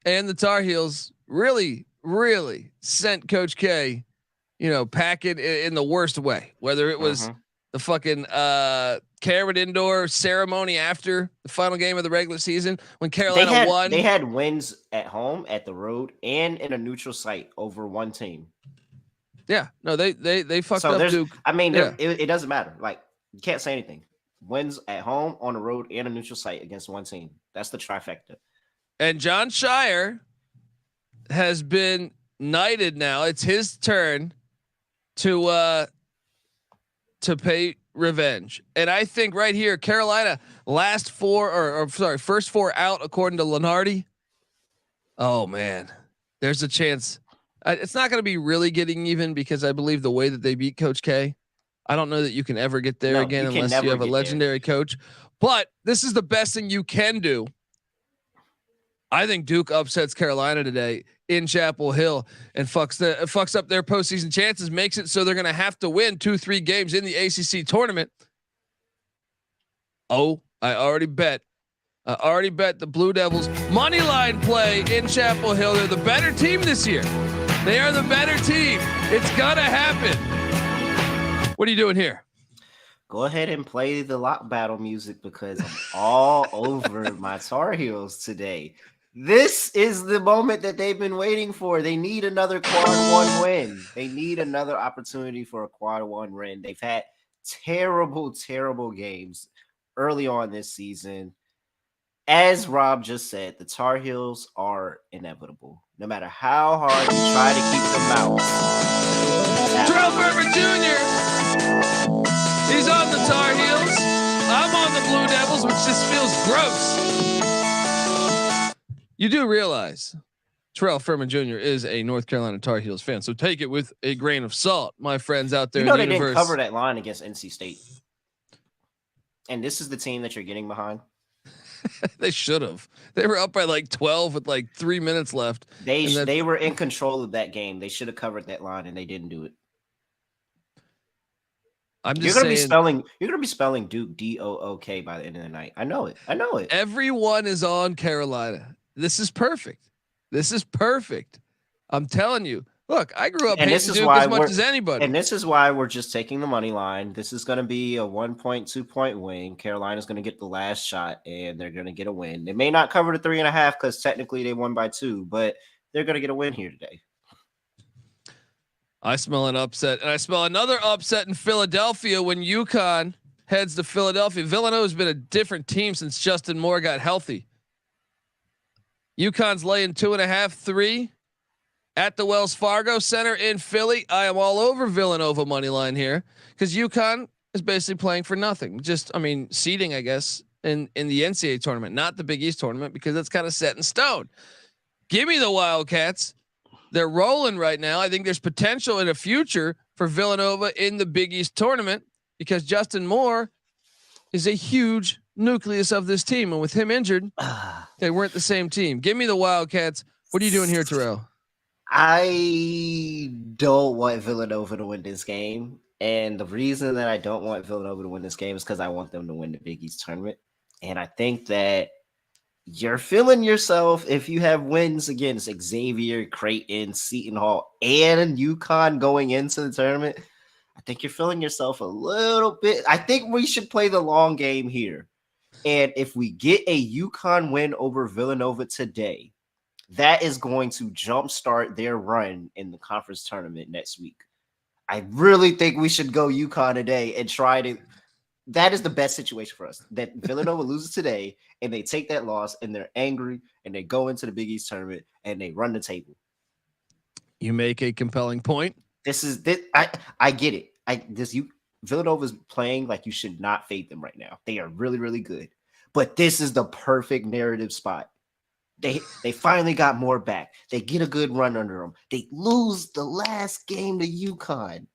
and the Tar Heels really sent Coach K, packing in the worst way. Whether it was the fucking Cameron Indoor ceremony after the final game of the regular season when Carolina won. They had wins at home, at the road, and in a neutral site over one team. Yeah, no, they fucked up Duke. I mean, it doesn't matter. Like, you can't say anything. Wins at home, on the road, and a neutral site against one team. That's the trifecta. And John Shire has been knighted now. It's his turn to pay revenge. And I think right here, Carolina first 4 out according to Lenardi. Oh man, there's a chance. It's not going to be really getting even because I believe the way that they beat Coach K. I don't know that you can ever get there again unless you have a legendary coach. But this is the best thing you can do. I think Duke upsets Carolina today in Chapel Hill and fucks up their postseason chances, makes it so they're going to have to win 2-3 games in the ACC tournament. Oh, I already bet the Blue Devils money line play in Chapel Hill. They're the better team this year. They are the better team. It's gonna happen. What are you doing here? Go ahead and play the lock battle music because I'm all over my Tar Heels today. This is the moment that they've been waiting for. They need another quad 1 win. They need another opportunity for a quad 1 win. They've had terrible games early on this season. As Rob just said, the Tar Heels are inevitable. No matter how hard you try to keep them out. Terrell Ferber Jr. He's on the Tar Heels. I'm on the Blue Devils, which just feels gross. You do realize Terrell Furman Jr. is a North Carolina Tar Heels fan, so take it with a grain of salt, my friends out there. You know they didn't cover that line against NC State, and this is the team that you're getting behind. They should have. They were up by like 12 with like 3 minutes left. They were in control of that game. They should have covered that line, and they didn't do it. You're gonna be spelling Duke DOOK by the end of the night. I know it. Everyone is on Carolina. This is perfect. I'm telling you. Look, I grew up hating Duke as much as anybody. And this is why we're just taking the money line. This is going to be a 1.2 point win. Carolina's going to get the last shot, and they're going to get a win. They may not cover the 3.5 because technically they won by 2, but they're going to get a win here today. I smell an upset, and I smell another upset in Philadelphia when UConn heads to Philadelphia. Villanova has been a different team since Justin Moore got healthy. UConn's laying 2.5, 3. At the Wells Fargo Center in Philly. I am all over Villanova money line here because UConn is basically playing for nothing. Seeding, I guess, in the NCAA tournament, not the Big East tournament, because that's kind of set in stone. Give me the Wildcats. They're rolling right now. I think there's potential in the future for Villanova in the Big East tournament because Justin Moore is a huge nucleus of this team. And with him injured, they weren't the same team. Give me the Wildcats. What are you doing here, Terrell? I don't want Villanova to win this game. And the reason that I don't want Villanova to win this game is because I want them to win the Big East tournament. And I think that you're feeling yourself if you have wins against Xavier, Creighton, Seton Hall, and UConn going into the tournament. I I think you're feeling yourself a little bit. I think we should play the long game here. And if we get a UConn win over Villanova today, that is going to jumpstart their run in the conference tournament next week. I really think we should go UConn today and try to. That is the best situation for us. That Villanova loses today and they take that loss and they're angry and they go into the Big East tournament and they run the table. You make a compelling point. I get it. Villanova's playing like you should not fade them right now. They are really, really good. But this is the perfect narrative spot. They finally got more back. They get a good run under them. They lose the last game to UConn.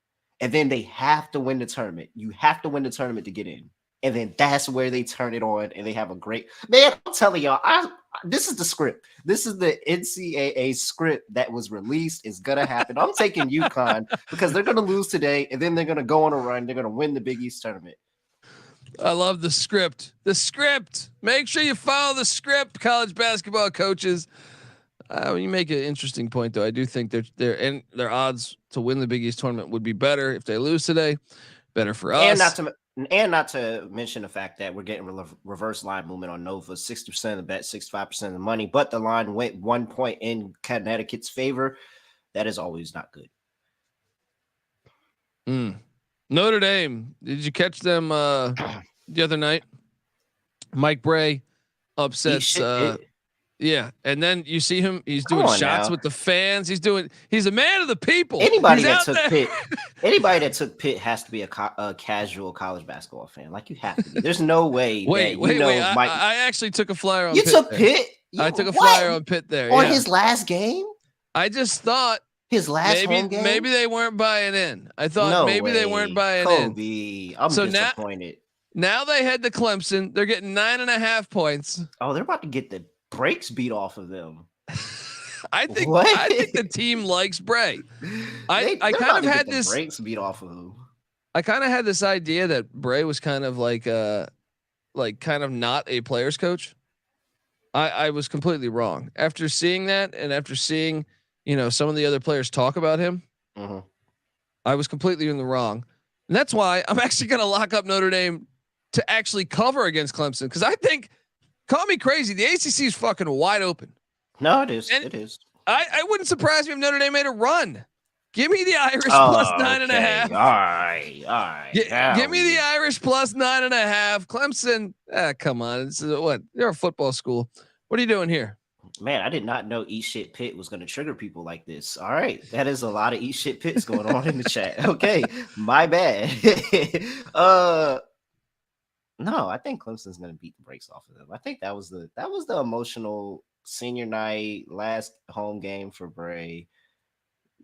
And then they have to win the tournament. You have to win the tournament to get in. And then that's where they turn it on and they have a great man. I'm telling y'all, this is the script. This is the NCAA script that was released. It's gonna happen. I'm taking UConn because they're gonna lose today, and then they're gonna go on a run. They're gonna win the Big East tournament. I love the script. The script. Make sure you follow the script, college basketball coaches. You make an interesting point, though. I do think their odds to win the Big East tournament would be better if they lose today. Better for us. And not to mention the fact that we're getting reverse line movement on Nova. 60% of the bet, 65% of the money, but the line went 1 point in Connecticut's favor. That is always not good. Notre Dame. Did you catch them the other night? Mike Bray upsets. Yeah, and then you see him. He's doing shots with the fans. He's a man of the people. Anybody that took Pitt has to be a casual college basketball fan. Like you have to be. There's no way. Wait. I actually took a flyer on. You Pitt took there. Pitt. I took a flyer on Pitt there on his last game. I just thought his last home game. Maybe they weren't buying in. I thought they weren't buying in. I'm disappointed. Now they head to Clemson. They're getting 9.5 points. Oh, they're about to get the breaks beat off of them. I think the team likes Bray. I kind of had this breaks beat off of them. I kind of had this idea that Bray was kind of like kind of not a player's coach. I was completely wrong after seeing that, and after seeing some of the other players talk about him. I was completely in the wrong, and that's why I'm actually going to lock up Notre Dame to actually cover against Clemson, because I think. Call me crazy. The ACC is fucking wide open. No, it is. And it is. I wouldn't surprise me if Notre Dame made a run. Give me the Irish plus 9.5. All right. Give me the Irish plus 9.5. Clemson. Come on. This is what? They're a football school. What are you doing here? Man, I did not know Eat Shit Pitt was going to trigger people like this. All right. That is a lot of Eat Shit Pits going on in the chat. Okay. My bad. No, I think Clemson's going to beat the brakes off of them. I think that was the emotional senior night, last home game for Bray.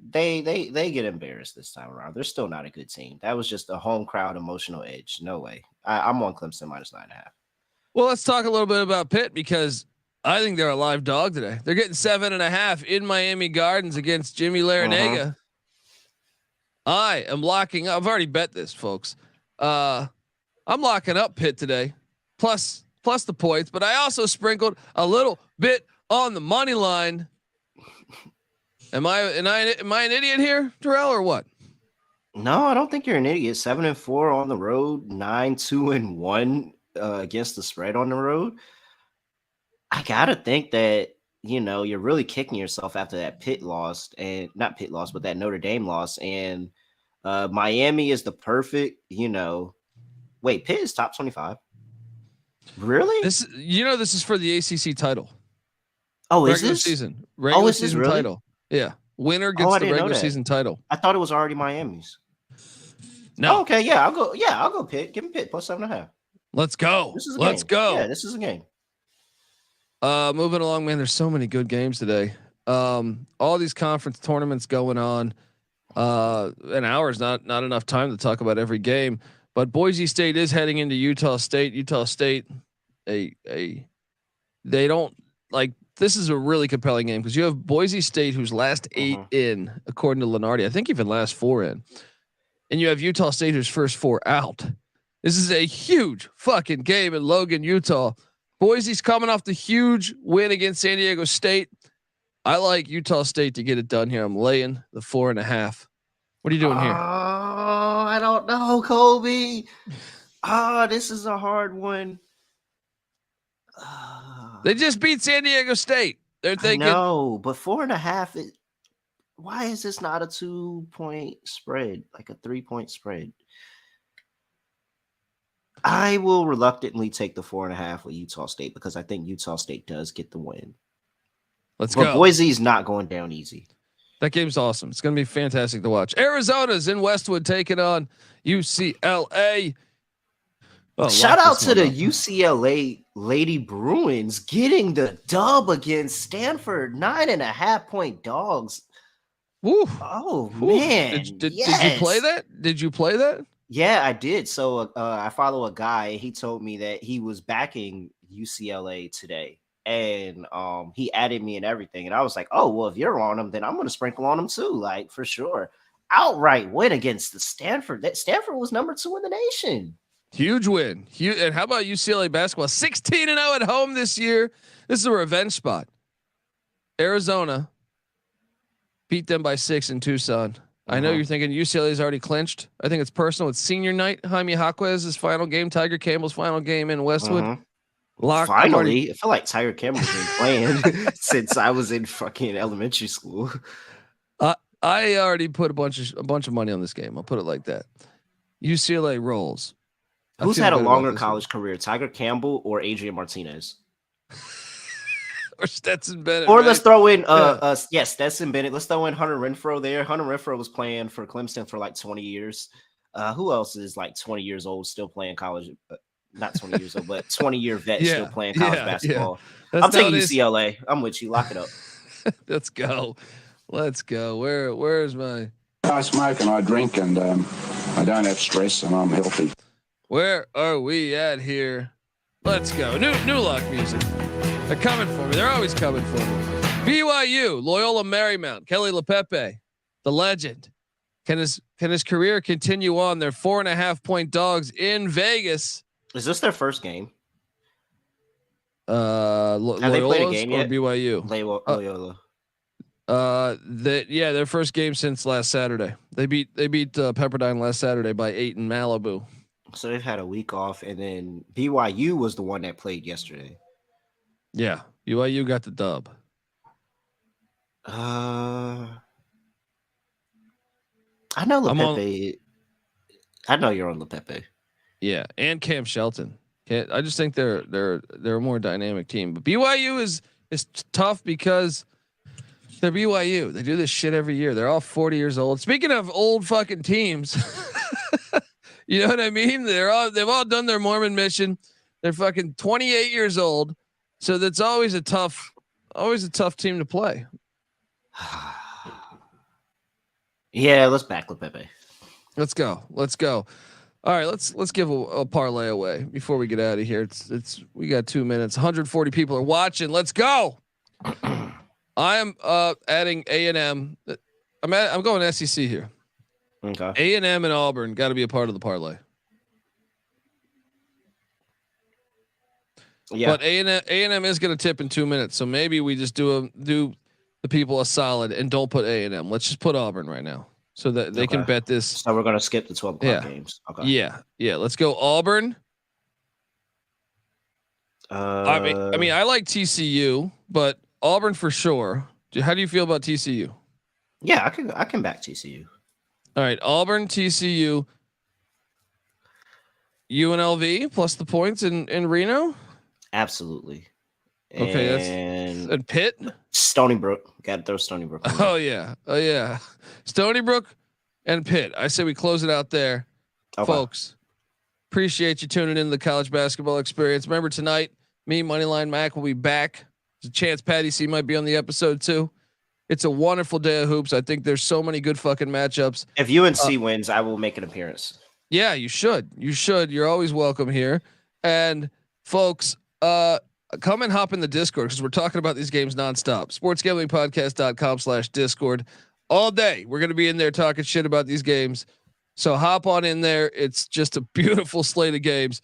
They get embarrassed this time around. They're still not a good team. That was just a home crowd emotional edge. No way. I'm on Clemson minus 9.5. Well, let's talk a little bit about Pitt, because I think they're a live dog today. They're getting 7.5 in Miami Gardens against Jimmy Larinaga. I am locking up. I've already bet this, folks. I'm locking up Pitt today, plus the points, but I also sprinkled a little bit on the money line. Am I an idiot here, Terrell, or what? No, I don't think you're an idiot. 7-4 on the road, 9-2-1 against the spread on the road. I gotta think that you're really kicking yourself after that Pitt loss, and not Pitt loss, but that Notre Dame loss, and Miami is the perfect, Wait, Pitt is top 25. Really? This is for the ACC title. Oh, is regular this season? Regular season really? Title. Yeah, winner gets the regular season title. I thought it was already Miami's. No. Oh, okay, yeah, I'll go Pitt. Give me Pitt plus 7.5. Let's go. Let's go. Yeah, this is a game. Moving along, man. There's so many good games today. All these conference tournaments going on. An hour is not enough time to talk about every game. But Boise State is heading into Utah State. Utah State, they don't like. This is a really compelling game because you have Boise State, who's last 8 in, according to Lenardi. I think even last 4 in, and you have Utah State, who's first 4 out. This is a huge fucking game in Logan, Utah. Boise's coming off the huge win against San Diego State. I like Utah State to get it done here. I'm laying the 4.5. What are you doing here? I I don't know, Kobe. This is a hard one. They just beat San Diego State. They're thinking, no, but 4.5. Why is this not a 2-point spread, like a 3-point spread? I will reluctantly take the 4.5 with Utah State because I think Utah State does get the win. Let's but go. Boise's not going down easy. That game's awesome. It's going to be fantastic to watch. Arizona's in Westwood taking on UCLA. Oh, shout out to the UCLA Lady Bruins getting the dub against Stanford, 9.5-point dogs. Woo. Oh, Woo. man. Did you play that? Did you play that? Yeah, I did. So I follow a guy. He told me that he was backing UCLA today. And he added me and everything. And I was like, oh, well, if you're on them, then I'm going to sprinkle on them too. Like, for sure. Outright win against the Stanford. That Stanford was number 2 in the nation. Huge win. And how about UCLA basketball? 16-0 at home this year. This is a revenge spot. Arizona beat them by 6 in Tucson. I know you're thinking UCLA's already clinched. I think it's personal. It's senior night. Jaime Jaquez's final game. Tiger Campbell's final game in Westwood. Finally, I feel like Tiger Campbell's been playing since I was in fucking elementary school. I already put a bunch of money on this game. I'll put it like that. UCLA rolls. Who's had a longer college career, Tiger Campbell or Adrian Martinez? Or Stetson Bennett. Or let's throw in Stetson Bennett. Let's throw in Hunter Renfrow there. Hunter Renfrow was playing for Clemson for like 20 years. Who else is like 20 years old still playing college? Not 20 years old, but 20-year vet still playing college basketball. I'm taking UCLA. I'm with you. Lock it up. Let's go. Where's my? I smoke and I drink and I don't have stress and I'm healthy. Where are we at here? Let's go. New Lock music. They're coming for me. They're always coming for me. BYU, Loyola Marymount, Kelly LePepe, the legend. Can his career continue on? They're 4.5-point dogs in Vegas. Is this their first game? Have they played a game yet? BYU? Loyola. Their first game since last Saturday. They beat Pepperdine last Saturday by 8 in Malibu. So they've had a week off, and then BYU was the one that played yesterday. Yeah, BYU got the dub. I know LePepe. I know you're on LePepe. Yeah, and Cam Shelton. I just think they're a more dynamic team. But BYU is tough because they're BYU. They do this shit every year. They're all 40 years old. Speaking of old fucking teams, you know what I mean? They've all done their Mormon mission. They're fucking 28 years old. So that's always a tough team to play. Yeah, let's back LePepe. Let's go. All right, let's give a parlay away before we get out of here. We got 2 minutes. 140 people are watching. Let's go. I am adding A&M. I'm going SEC here. Okay. A&M and Auburn got to be a part of the parlay. Yeah. But A&M is going to tip in 2 minutes, so maybe we just do the people a solid and don't put A&M. Let's just put Auburn right now so that they can bet this. So we're going to skip the 12 o'clock games. Okay. Yeah. Let's go Auburn. I mean, I like TCU, but Auburn for sure. How do you feel about TCU? Yeah, I can back TCU. All right, Auburn, TCU, UNLV plus the points in Reno. Absolutely. Okay, and Pitt, Stony Brook. Got to throw Stony Brook. Oh yeah, Stony Brook and Pitt. I say we close it out there, folks. Appreciate you tuning in to the college basketball experience. Remember tonight, me, Moneyline Mac will be back. There's a chance Patty C might be on the episode too. It's a wonderful day of hoops. I think there's so many good fucking matchups. If UNC wins, I will make an appearance. Yeah, you should. You're always welcome here. And folks, come and hop in the Discord because we're talking about these games nonstop. sportsgamblingpodcast.com/Discord all day. We're going to be in there talking shit about these games. So hop on in there. It's just a beautiful slate of games.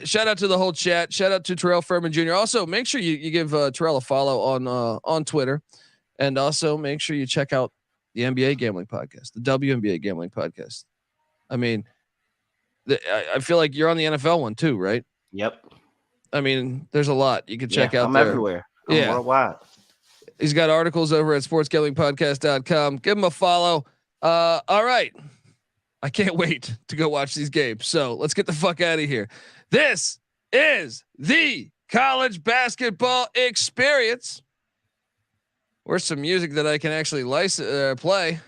Shout out to the whole chat. Shout out to Terrell Furman Jr. Also, make sure you give Terrell a follow on Twitter. And also make sure you check out the NBA Gambling Podcast, the WNBA Gambling Podcast. I mean, I feel like you're on the NFL one too, right? Yep. I mean, there's a lot you can check out I'm there. everywhere. I'm worldwide. He's got articles over at sportsgamblingpodcast.com. Give him a follow. All right. I can't wait to go watch these games. So let's get the fuck out of here. This is the college basketball experience. Where's some music that I can actually play?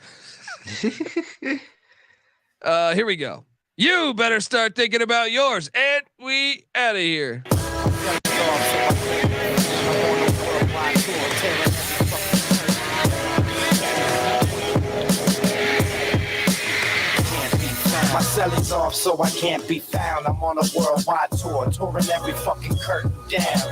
Here we go. You better start thinking about yours. And we out of here. My celling's off, so I can't be found. I'm on a worldwide tour, touring every fucking curtain down.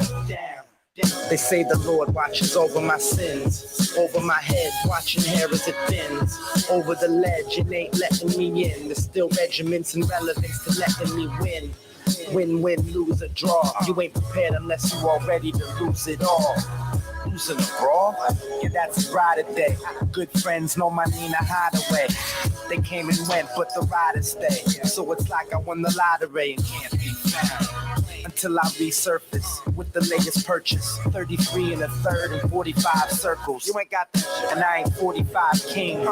They say the Lord watches over my sins, over my head, watching hair as it thins, over the ledge, it ain't letting me in. There's still regiments and relevance to letting me win. Win, lose or draw. You ain't prepared unless you all ready to lose it all. Losing a brawl? Yeah, that's a ride a day. Good friends know my Nina Hideaway. They came and went, but the riders stay. So it's like I won the lottery and can't be found. Until I resurface with the latest purchase. 33 and a third and 45 circles. You ain't got that shit. And I ain't 45 king.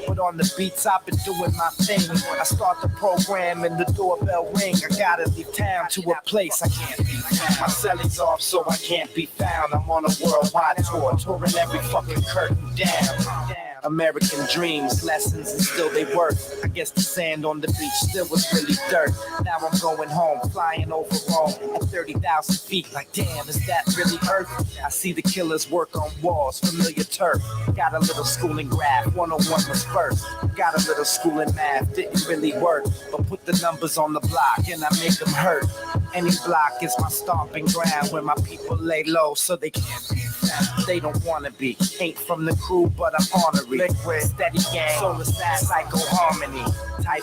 But on the beats, I've been doing my thing. I start the program and the doorbell ring. I gotta leave town to a place I can't be found. My celling's off, so I can't be found. I'm on a worldwide tour, touring every fucking curtain down. American dreams, lessons, and still they work. I guess the sand on the beach still was really dirt. Now I'm going home, flying over Rome at 30,000 feet. Like, damn, is that really Earth? I see the killers work on walls, familiar turf. Got a little school in graph, 101 was first. Got a little school in math, didn't really work. But put the numbers on the block and I make them hurt. Any block is my stomping ground where my people lay low so they can't be found. They don't wanna be, ain't from the crew, but I'm honorary. Liquid, steady gang, solar sad, psycho harmony. Type